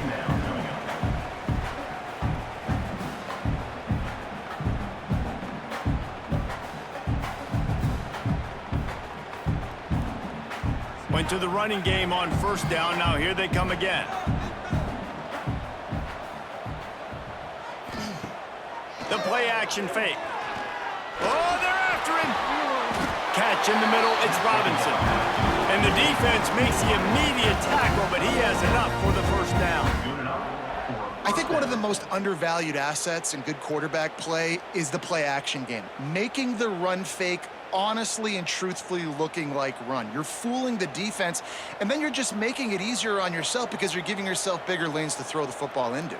A: Went to the running game on first down. Now here they come again. The play action fake. Oh, they're after him. Catch in the middle. It's Robinson. And the defense makes the immediate tackle, but he has enough for the first down.
C: I think one of the most undervalued assets in good quarterback play is the play action game. Making the run fake honestly and truthfully looking like run. You're fooling the defense, and then you're just making it easier on yourself because you're giving yourself bigger lanes to throw the football into.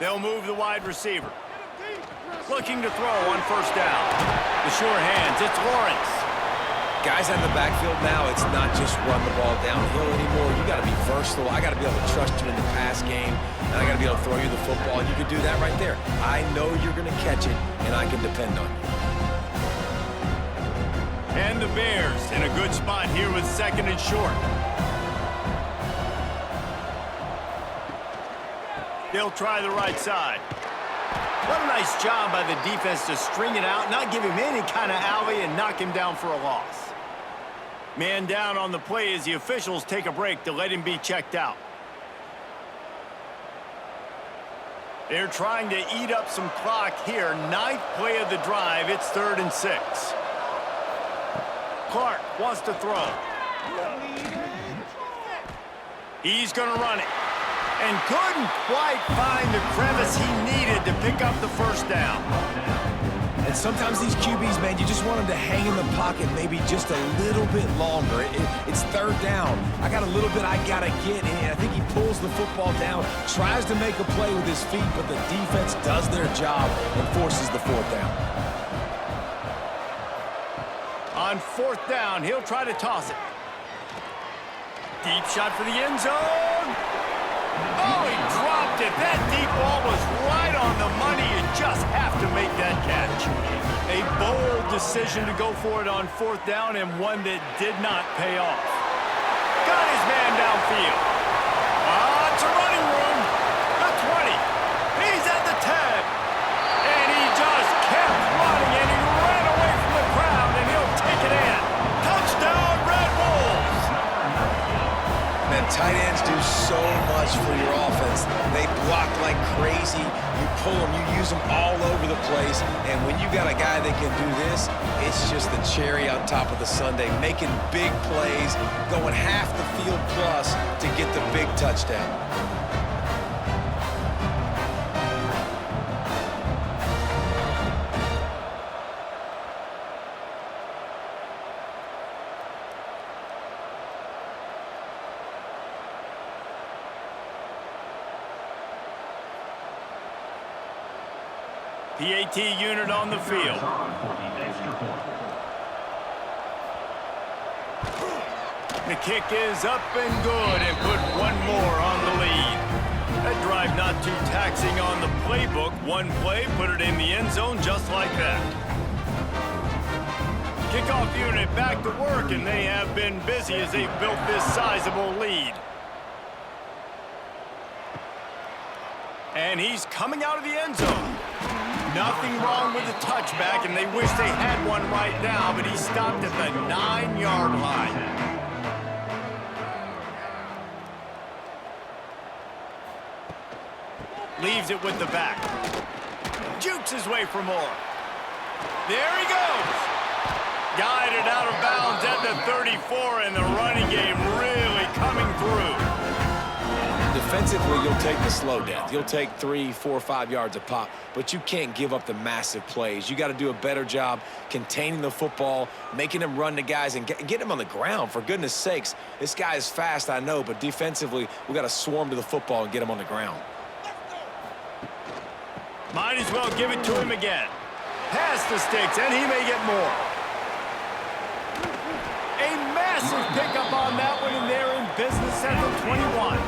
A: They'll move the wide receiver. Looking to throw on first down. The sure hands, it's Lawrence.
B: Guys out in the backfield now, it's not just run the ball downhill anymore. You got to be versatile. I got to be able to trust you in the pass game, and I got to be able to throw you the football, and you can do that right there. I know you're going to catch it, and I can depend on you.
A: And the Bears in a good spot here with 2nd and short. They'll try the right side. What a nice job by the defense to string it out, not give him any kind of alley, and knock him down for a loss. Man down on the play as the officials take a break to let him be checked out. They're trying to eat up some clock here. 9th play of the drive. It's 3rd and 6. Clark wants to throw. He's going to run it. And couldn't quite find the crevice he needed to pick up the first down.
B: And sometimes these QBs, man, you just want them to hang in the pocket maybe just a little bit longer. It's third down. I got a little bit I got to get, and I think he pulls the football down, tries to make a play with his feet, but the defense does their job and forces the fourth down.
A: On fourth down, he'll try to toss it. Deep shot for the end zone. Oh, he dropped it. That deep ball was right on the money. You just have to make that catch. A bold decision to go for it on fourth down, and one that did not pay off. Got his man downfield. It's a running room. The 20. He's at the 10. And he just kept running, and he ran away from the crowd, and he'll take it in. Touchdown, Red Bulls.
B: Man, tight ends do so much for your offense. They block like crazy. You pull them, you use them all over the place. And when you got a guy that can do this, it's just the cherry on top of the sundae, making big plays, going half the field plus to get the big touchdown.
A: PAT unit on the field. The kick is up and good, and put one more on the lead. That drive not too taxing on the playbook. One play, put it in the end zone just like that. Kickoff unit back to work, and they have been busy as they've built this sizable lead. And he's coming out of the end zone. Nothing wrong with the touchback, and they wish they had one right now, but he stopped at the 9-yard line. Leaves it with the back. Jukes his way for more. There he goes. Guided out of bounds at the 34, and the running game really coming through.
B: Defensively, you'll take the slow death. You'll take 3, 4, 5 yards a pop, but you can't give up the massive plays. You got to do a better job containing the football, making him run to guys, and get him on the ground. For goodness sakes, this guy is fast, I know, but defensively, we got to swarm to the football and get him on the ground.
A: Might as well give it to him again. Pass the sticks, and he may get more. A massive pickup on that one, and they're in business at the 21.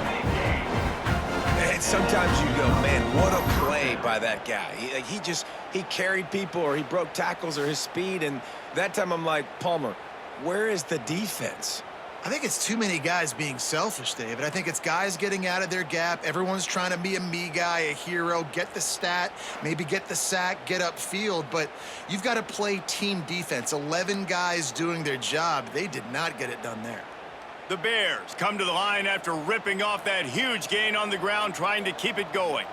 B: And sometimes you go, man, what a play by that guy. He carried people, or he broke tackles, or his speed, and that time I'm like, Palmer, where is the defense?
C: I think it's too many guys being selfish, David. I think it's guys getting out of their gap. Everyone's trying to be a me guy, a hero, get the stat, maybe get the sack, get upfield, but you've got to play team defense. 11 guys doing their job. They did not get it done there.
A: The Bears come to the line after ripping off that huge gain on the ground, trying to keep it going.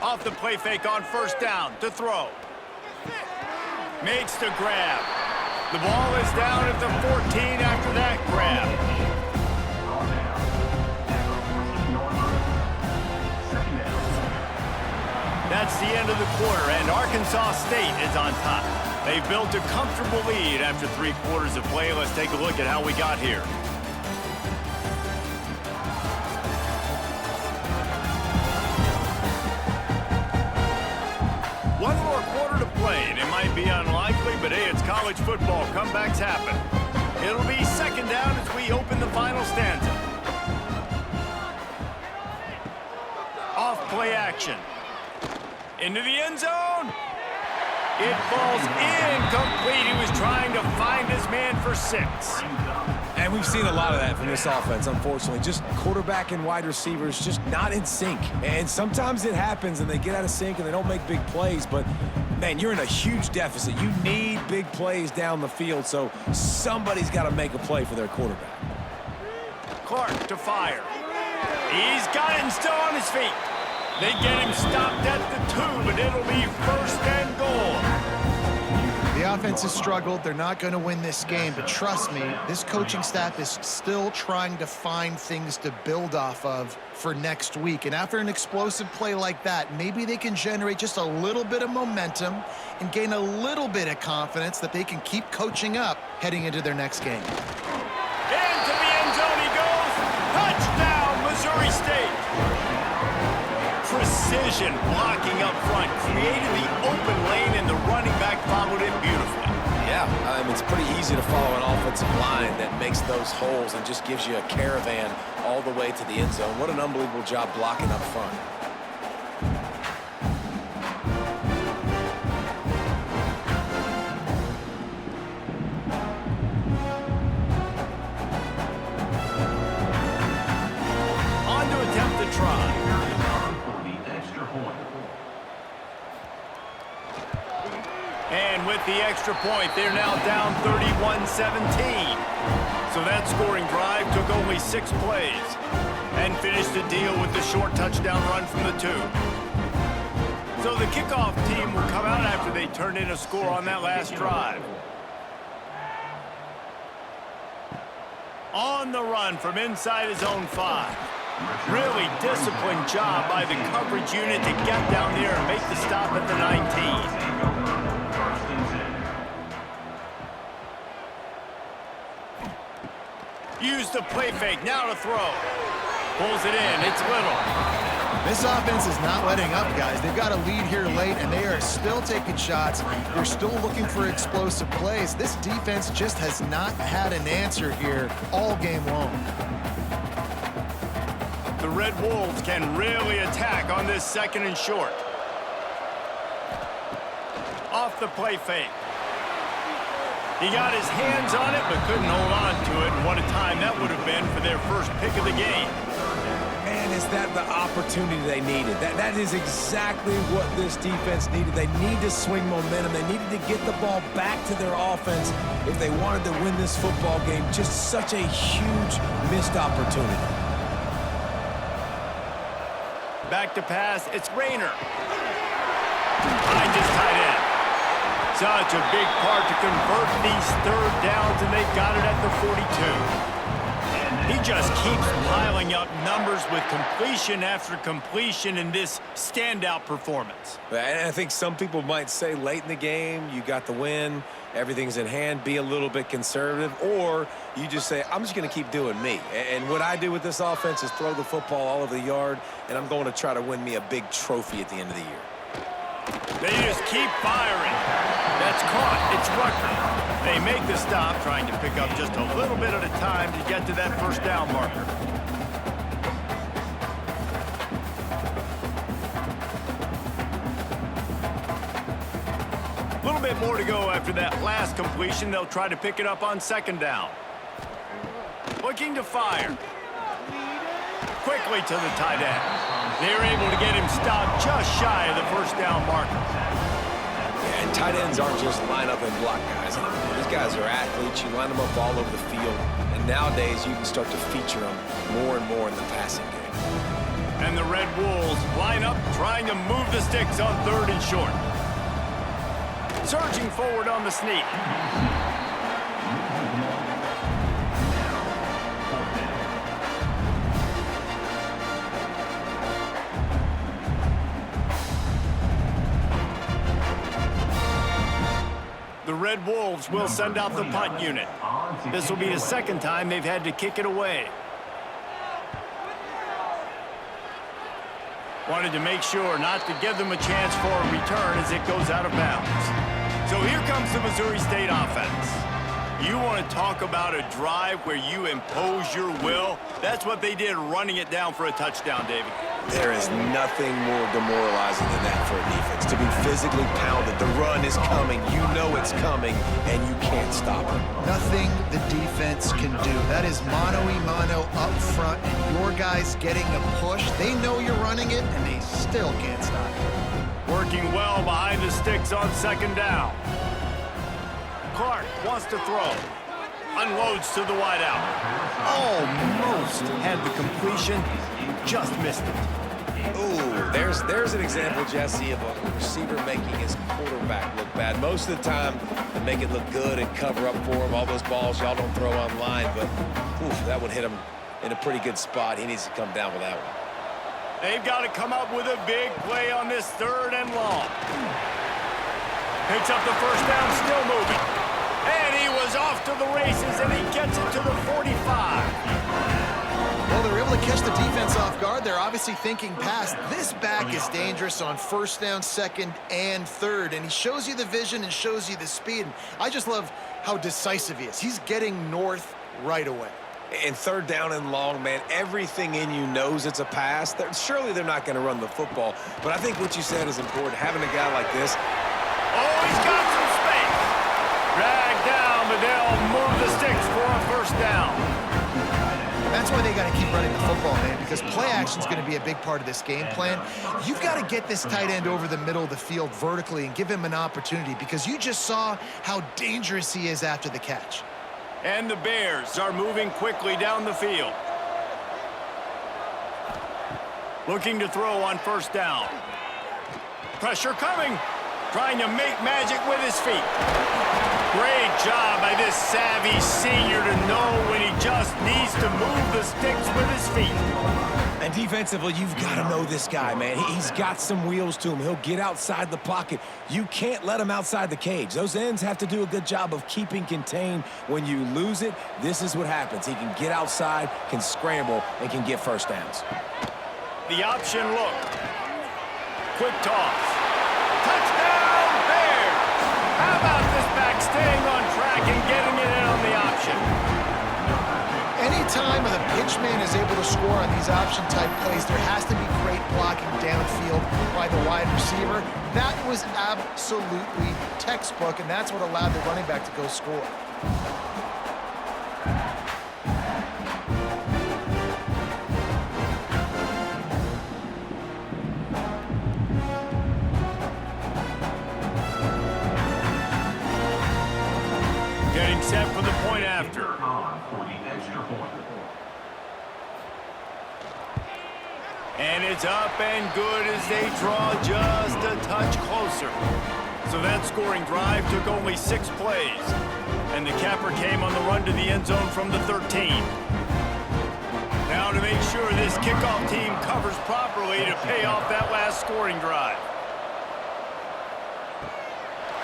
A: Off the play fake on first down to throw. Makes the grab. The ball is down at the 14 after that grab. That's the end of the quarter, and Arkansas State is on top. They've built a comfortable lead after 3 quarters of play. Let's take a look at how we got here. One more quarter to play, and it might be unlikely, but hey, it's college football. Comebacks happen. It'll be second down as we open the final stanza. Off play action. Into the end zone. It falls incomplete. He was trying to find his man for 6.
B: And we've seen a lot of that from this offense, unfortunately. Just quarterback and wide receivers just not in sync. And sometimes it happens and they get out of sync and they don't make big plays. But, man, you're in a huge deficit. You need big plays down the field, so somebody's got to make a play for their quarterback.
A: Clark to fire. He's got him still on his feet. They get him stopped at the 2, but it'll be first and goal.
C: The offense has struggled. They're not going to win this game, but trust me, this coaching staff is still trying to find things to build off of for next week. And after an explosive play like that, maybe they can generate just a little bit of momentum and gain a little bit of confidence that they can keep coaching up heading into their next game.
A: Into the end zone he goes. Touchdown, Missouri State. Precision blocking up front, created the open lane, and the running back followed it beautifully.
B: Yeah, it's pretty easy to follow an offensive line that makes those holes and just gives you a caravan all the way to the end zone. What an unbelievable job blocking up front.
A: On to attempt the try. And with the extra point, they're now down 31-17. So that scoring drive took only 6 plays and finished the deal with the short touchdown run from the 2. So the kickoff team will come out after they turn in a score on that last drive. On the run from inside his own 5. Really disciplined job by the coverage unit to get down there and make the stop at the 19. Use the play fake, now to throw. Pulls it in, it's Little.
C: This offense is not letting up, guys. They've got a lead here late, and they are still taking shots. They're still looking for explosive plays. This defense just has not had an answer here all game long.
A: The Red Wolves can really attack on this 2nd and short. Off the play fake. He got his hands on it, but couldn't hold on to it. And what a time that would have been for their first pick of the game.
B: Man, is that the opportunity they needed? That is exactly what this defense needed. They need to swing momentum. They needed to get the ball back to their offense if they wanted to win this football game. Just such a huge missed opportunity.
A: Back to pass, it's Rayner. Behind his tight end. Such a big part to convert these 3rd downs, and they've got it at the 42. He just keeps piling up numbers with completion after completion in this standout performance.
B: And I think some people might say late in the game, you got the win, everything's in hand, be a little bit conservative, or you just say, I'm just going to keep doing me. And what I do with this offense is throw the football all over the yard, and I'm going to try to win me a big trophy at the end of the year.
A: They just keep firing. That's caught. It's Rucker. They make the stop, trying to pick up just a little bit at a time to get to that 1st down marker. A little bit more to go after that last completion. They'll try to pick it up on 2nd down. Looking to fire. Quickly to the tight end. They're able to get him stopped just shy of the 1st down marker.
B: Yeah, and tight ends aren't just line up and block guys anymore. These guys are athletes. You line them up all over the field. And nowadays, you can start to feature them more and more in the passing game.
A: And the Red Wolves line up, trying to move the sticks on 3rd and short. Surging forward on the sneak. The Red Wolves will send out the punt unit. This will be the 2nd time they've had to kick it away. Wanted to make sure not to give them a chance for a return as it goes out of bounds. So here comes the Missouri State offense. You want to talk about a drive where you impose your will? That's what they did, running it down for a touchdown, David.
B: There is nothing more demoralizing than that for a defense. To be physically pounded, the run is coming, you know it's coming, and you can't stop it.
C: Nothing the defense can do. That is mano-a-mano up front, and your guys getting a push. They know you're running it, and they still can't stop it.
A: Working well behind the sticks on 2nd down. Clark wants to throw. Unloads to the wideout. Almost had the completion. Just missed it.
B: Ooh, there's an example, Jesse, of a receiver making his quarterback look bad. Most of the time, they make it look good and cover up for him. All those balls y'all don't throw online, but oof, that would hit him in a pretty good spot. He needs to come down with that one.
A: They've got to come up with a big play on this 3rd and long. Picks up the first down, still moving. And he was off to the races, and he gets it to the 45.
C: Well, they're able to catch the defense off guard. They're obviously thinking pass. This back is dangerous on 1st down, 2nd, and 3rd. And he shows you the vision and shows you the speed. And I just love how decisive he is. He's getting north right away.
B: And 3rd down and long, man, everything in you knows it's a pass. Surely they're not going to run the football. But I think what you said is important. Having a guy like this.
A: Oh, he's got some space. Dragged down, but they'll move the sticks for a 1st down.
C: That's why they got to keep running the football, man, because play action is going to be a big part of this game plan. You've got to get this tight end over the middle of the field vertically and give him an opportunity, because you just saw how dangerous he is after the catch.
A: And the Bears are moving quickly down the field. Looking to throw on 1st down. Pressure coming. Trying to make magic with his feet. Great job by this savvy senior to know when he just needs to move the sticks with his feet.
B: And defensively, you've got to know this guy, man. He's got some wheels to him. He'll get outside the pocket. You can't let him outside the cage. Those ends have to do a good job of keeping contained. When you lose it, this is what happens. He can get outside, can scramble, and can get 1st downs.
A: The option look. Quick toss. Touchdown, Bears! How about this back staying on track and getting it in on the option?
C: Anytime the pitchman is able to score on these option-type plays, there has to be great blocking downfield by the wide receiver. That was absolutely textbook, and that's what allowed the running back to go score.
A: Getting set for the point after.
D: On for the extra point.
A: And it's up and good as they draw just a touch closer. So that scoring drive took only 6 plays. And the capper came on the run to the end zone from the 13. Now to make sure this kickoff team covers properly to pay off that last scoring drive.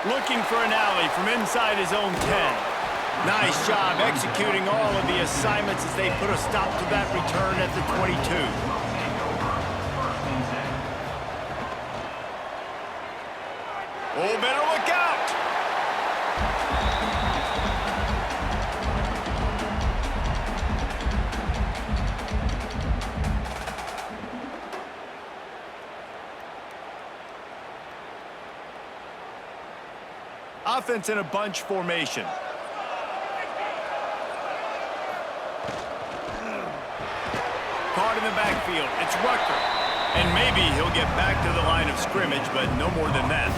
A: Looking for an alley from inside his own 10. Nice job executing all of the assignments as they put a stop to that return at the 22. Oh, better look out! Offense in a bunch formation. Caught in the backfield. It's Rucker. And maybe he'll get back to the line of scrimmage, but no more than that.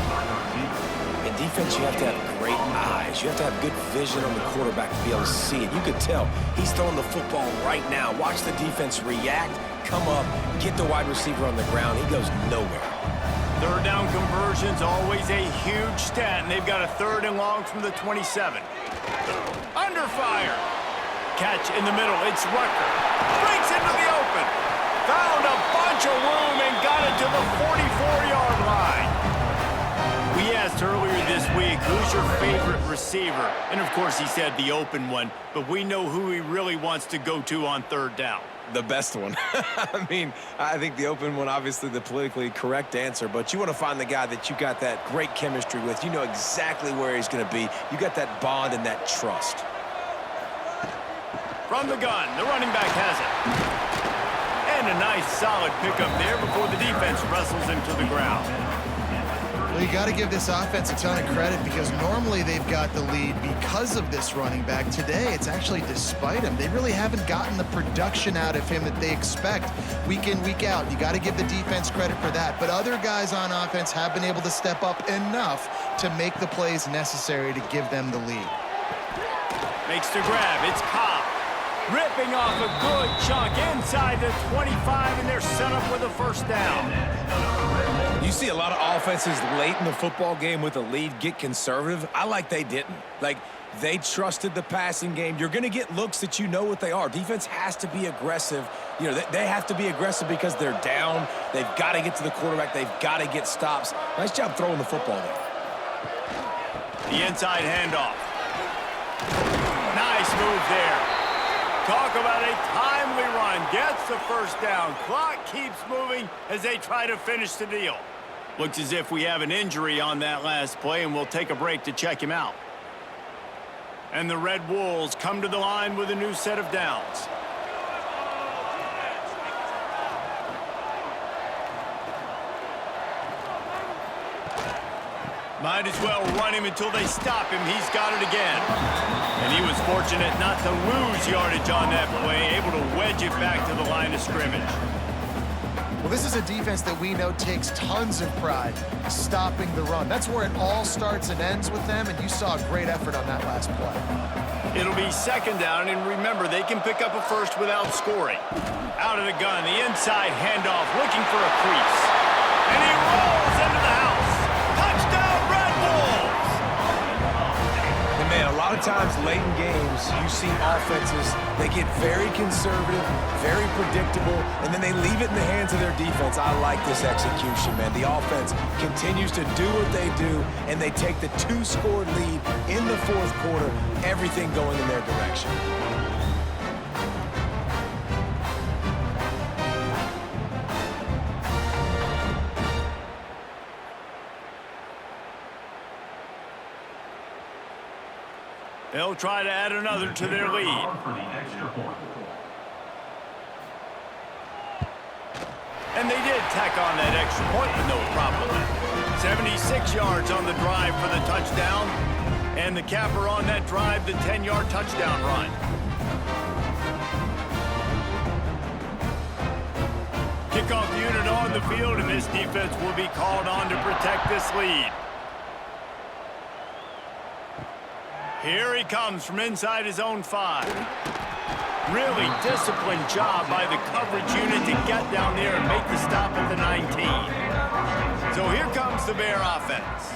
B: In defense, you have to have great eyes. You have to have good vision on the quarterback to be able to see it. You could tell he's throwing the football right now. Watch the defense react, come up, get the wide receiver on the ground. He goes nowhere.
A: 3rd down conversion's always a huge stat, and they've got a 3rd and long from the 27. Under fire. Catch in the middle. It's Rucker. Breaks into the open. Found a bunch of room and got it to the 44-yard line. We asked earlier this week, who's your favorite receiver? And, of course, he said the open one, but we know who he really wants to go to on 3rd down.
B: The best one. I mean, I think the open one, obviously the politically correct answer, but you want to find the guy that you got that great chemistry with. You know exactly where he's going to be. You got that bond and that trust.
A: From the gun, the running back has it. And a nice solid pickup there before the defense wrestles him to the ground.
C: Well, you got to give this offense a ton of credit, because normally they've got the lead because of this running back. Today, it's actually despite him. They really haven't gotten the production out of him that they expect week in, week out. You got to give the defense credit for that. But other guys on offense have been able to step up enough to make the plays necessary to give them the lead.
A: Makes the grab. It's Cobb. Ripping off a good chunk inside the 25, and they're set up with a first down.
B: You see a lot of offenses late in the football game with a lead get conservative. I like they didn't. Like, they trusted the passing game. You're going to get looks that you know what they are. Defense has to be aggressive. You know, they have to be aggressive because they're down. They've got to get to the quarterback. They've got to get stops. Nice job throwing the football there.
A: The inside handoff. Nice move there. Talk about a timely run. Gets the first down. Clock keeps moving as they try to finish the deal. Looks as if we have an injury on that last play, and we'll take a break to check him out. And the Red Wolves come to the line with a new set of downs. Might as well run him until they stop him. He's got it again. And he was fortunate not to lose yardage on that play, able to wedge it back to the line of scrimmage.
C: Well, this is a defense that we know takes tons of pride stopping the run. That's where it all starts and ends with them, and you saw a great effort on that last play.
A: It'll be second down, and remember, they can pick up a first without scoring. Out of the gun, the inside handoff, looking for a crease. And he rolls into the house. Touchdown, Red Wolves!
B: And man, a lot of times late in games, you see offenses, they get very conservative, very predictable, and then they leave it in the hands of their defense. I like this execution, man. The offense continues to do what they do, and they take the 2-score lead in the fourth quarter, everything going in their direction.
A: They'll try to add another to their lead. And they did tack on that extra point with no problem. 76 yards on the drive for the touchdown. And the capper on that drive, the 10-yard touchdown run. Kickoff unit on the field, and this defense will be called on to protect this lead. Here he comes from inside his own 5. Really disciplined job by the coverage unit to get down there and make the stop at the 19. So here comes the Bear offense.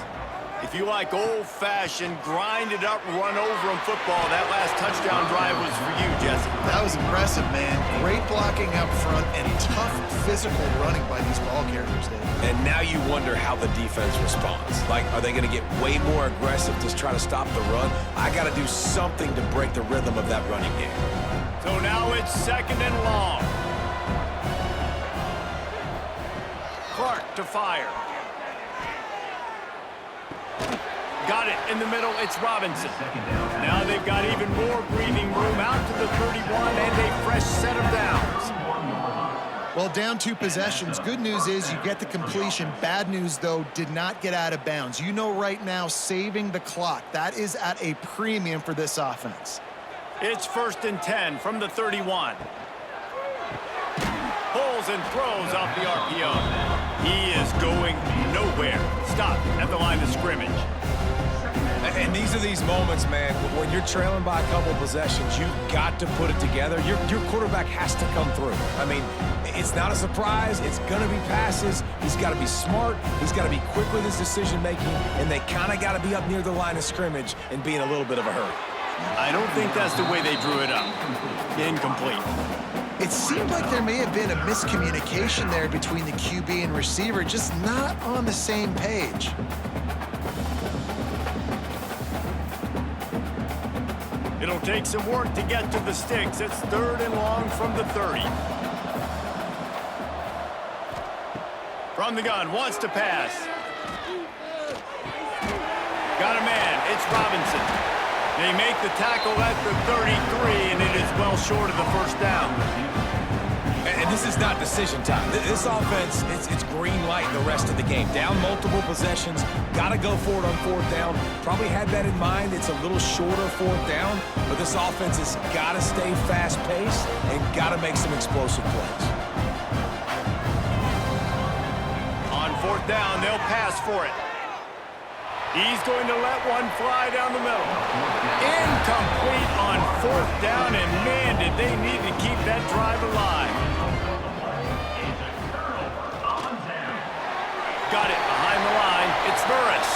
A: If you like old-fashioned, grind-it-up, run-over-'em football, that last touchdown drive was for you, Jesse.
C: That was impressive, man. Great blocking up front and tough physical running by these ball carriers, Dave.
B: And now you wonder how the defense responds. Like, are they going to get way more aggressive to try to stop the run? I got to do something to break the rhythm of that running game.
A: So now it's second and long. Clark to fire. Got it in the middle. It's Robinson. Now they've got even more breathing room out to the 31 and a fresh set of downs.
C: Well, down 2 possessions. Good news is you get the completion. Bad news, though, did not get out of bounds. You know right now, saving the clock. That is at a premium for this offense.
A: It's 1st and 10 from the 31. Pulls and throws off the RPO. He is going nowhere. Stop at the line of scrimmage.
B: And these are these moments, man, when you're trailing by a couple possessions, you've got to put it together. Your quarterback has to come through. I mean, it's not a surprise. It's going to be passes. He's got to be smart. He's got to be quick with his decision-making, and they kind of got to be up near the line of scrimmage and be in a little bit of a hurry.
A: I don't think that's the way they drew it up. Incomplete.
C: It seemed like there may have been a miscommunication there between the QB and receiver, just not on the same page.
A: It'll take some work to get to the sticks. It's 3rd and long from the 30. From the gun, wants to pass. Got a man, it's Robinson. They make the tackle at the 33, and it is well short of the first down.
B: And this is not decision time. This offense, it's green light the rest of the game. Down multiple possessions, got to go for it on 4th down. Probably had that in mind. It's a little shorter 4th down, but this offense has got to stay fast-paced and got to make some explosive plays.
A: On 4th down, they'll pass for it. He's going to let one fly down the middle. Incomplete on 4th down, and man, did they need to keep that drive alive. Got it behind the line. It's Burris.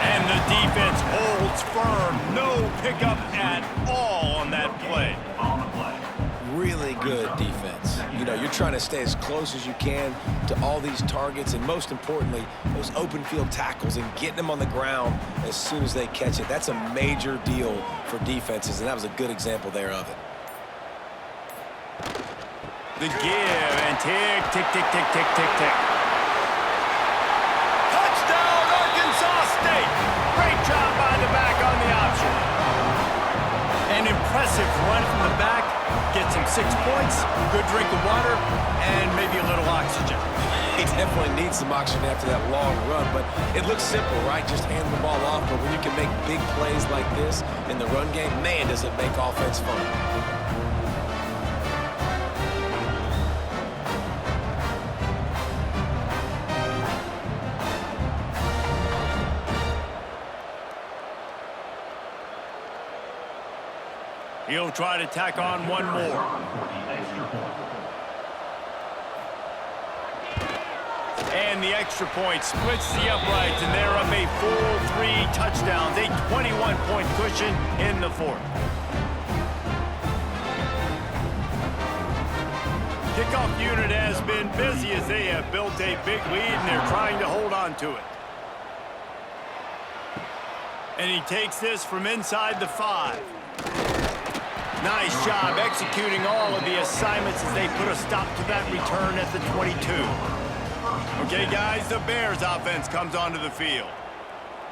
A: And the defense holds firm. No pickup at all on that play.
B: Really good defense. You know, you're trying to stay as close as you can to all these targets, and most importantly, those open field tackles and getting them on the ground as soon as they catch it. That's a major deal for defenses, and that was a good example there of it.
A: The give and tick, tick, tick, tick, tick, tick, tick. Touchdown, Arkansas State! Great job by the back on the option. An impressive run from the back. Gets him 6 points, good drink of water, and maybe a little oxygen.
B: He definitely needs some oxygen after that long run, but it looks simple, right? Just hand the ball off, but when you can make big plays like this in the run game, man, does it make offense fun.
A: He'll try to tack on one more. And the extra point splits the uprights, and they're up a full 3 touchdowns, a 21-point cushion in the fourth. Kickoff unit has been busy as they have built a big lead, and they're trying to hold on to it. And he takes this from inside the 5. Nice job executing all of the assignments as they put a stop to that return at the 22. Okay, guys, the Bears offense comes onto the field.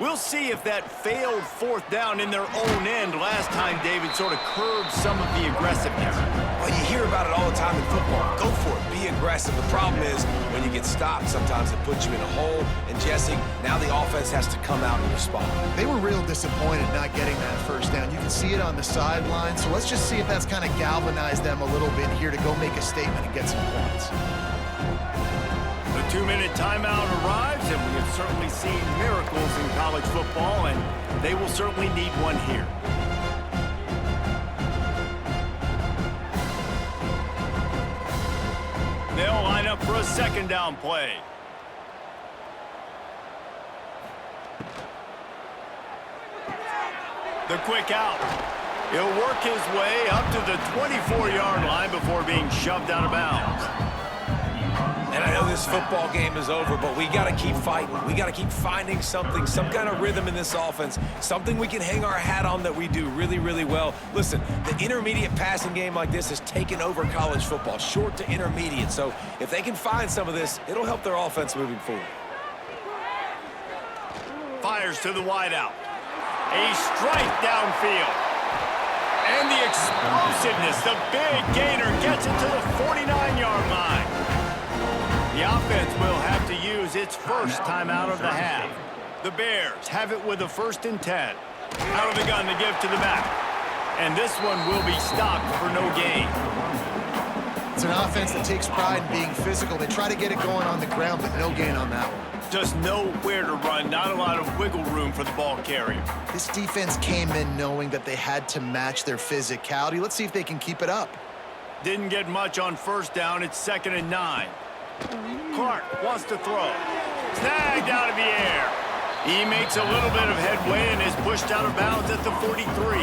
A: We'll see if that failed 4th down in their own end last time, David, sort of curbed some of the aggressiveness.
B: Well, you hear about it all the time in football. Go for it. Be aggressive. The problem is when you get stopped, sometimes it puts you in a hole. And, Jesse, now the offense has to come out and respond.
C: They were real disappointed not getting that first down. You can see it on the sideline. So let's just see if that's kind of galvanized them a little bit here to go make a statement and get some points.
A: The 2-minute timeout arrives, and we have certainly seen miracles in college football, and they will certainly need one here. They'll line up for a 2nd down play. The quick out. He'll work his way up to the 24-yard line before being shoved out of bounds.
B: And I know this football game is over, but we got to keep fighting. We got to keep finding something, some kind of rhythm in this offense, something we can hang our hat on that we do really, really well. Listen, the intermediate passing game like this has taken over college football, short to intermediate. So if they can find some of this, it'll help their offense moving forward.
A: Fires to the wideout. A strike downfield. And the explosiveness, the big gainer gets it to the 49-yard line. The offense will have to use its first timeout of the half. The Bears have it with a 1st and 10. Out of the gun to give to the back. And this one will be stopped for no gain.
C: It's an offense that takes pride in being physical. They try to get it going on the ground, but no gain on that one.
A: Just nowhere to run, not a lot of wiggle room for the ball carrier.
C: This defense came in knowing that they had to match their physicality. Let's see if they can keep it up.
A: Didn't get much on 1st down. It's 2nd and 9. Clark wants to throw. Snagged out of the air. He makes a little bit of headway and is pushed out of bounds at the 43.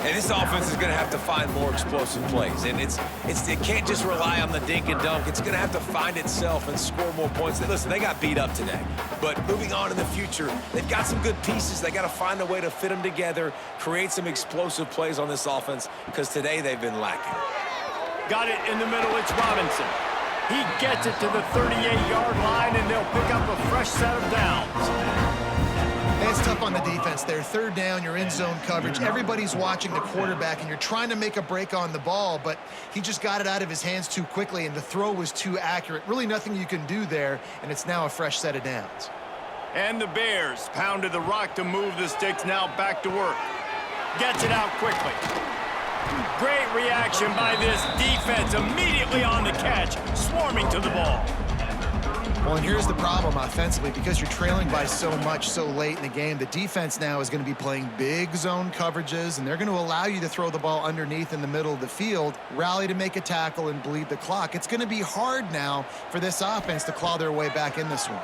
B: And this offense is going to have to find more explosive plays. And it can't just rely on the dink and dunk. It's going to have to find itself and score more points. Listen, they got beat up today. But moving on in the future, they've got some good pieces. They got to find a way to fit them together, create some explosive plays on this offense, because today they've been lacking.
A: Got it in the middle. It's Robinson. He gets it to the 38-yard line, and they'll pick up a fresh set of downs.
C: It's tough on the defense there. 3rd down, you're in zone coverage. Everybody's watching the quarterback, and you're trying to make a break on the ball, but he just got it out of his hands too quickly, and the throw was too accurate. Really nothing you can do there, and it's now a fresh set of downs.
A: And the Bears pounded the rock to move the sticks, now back to work. Gets it out quickly. Great reaction by this defense, immediately on the catch, swarming to the ball.
C: Well, and here's the problem offensively. Because you're trailing by so much so late in the game, the defense now is going to be playing big zone coverages, and they're going to allow you to throw the ball underneath in the middle of the field, rally to make a tackle, and bleed the clock. It's going to be hard now for this offense to claw their way back in this one.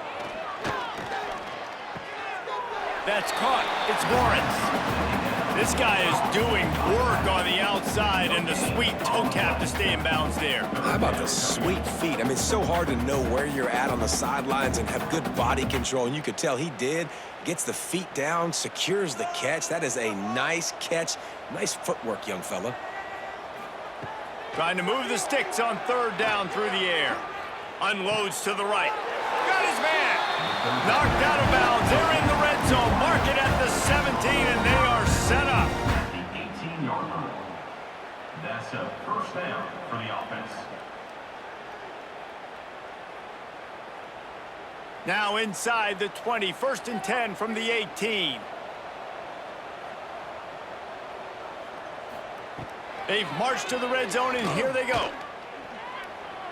A: That's caught. It's Lawrence. This guy is doing work on the outside, and the sweet toe tap to stay in bounds there.
B: How about the sweet feet? I mean, it's so hard to know where you're at on the sidelines and have good body control, and you could tell he did. Gets the feet down, secures the catch. That is a nice catch. Nice footwork, young fella.
A: Trying to move the sticks on third down through the air. Unloads to the right. Got his man. Knocked out of bounds. They're in the red zone. Mark it at the 17, and they are set up.
D: The 18-yard line. That's a first down for the offense.
A: Now inside the 20. 1st and 10 from the 18. They've marched to the red zone, and here they go.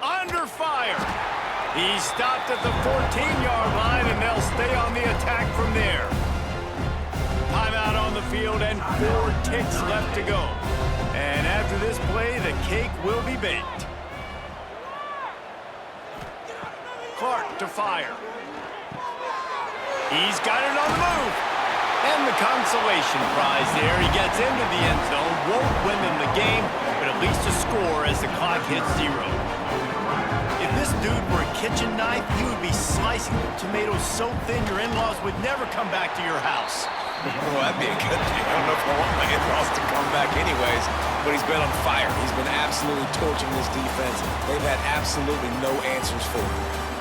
A: Under fire. He's stopped at the 14-yard line, and they'll stay on the attack from there. Timeout on the field, and 4 ticks left to go. And after this play, the cake will be baked. Clark to fire. He's got it on the move. And the consolation prize there. He gets into the end zone, won't win them the game, but at least a score as the clock hits 0. If this dude were a kitchen knife, he would be slicing tomatoes so thin your in-laws would never come back to your house.
B: Well, that'd be a good thing. I don't know if I want my in-laws to come back anyways, but he's been on fire. He's been absolutely torching this defense. They've had absolutely no answers for him.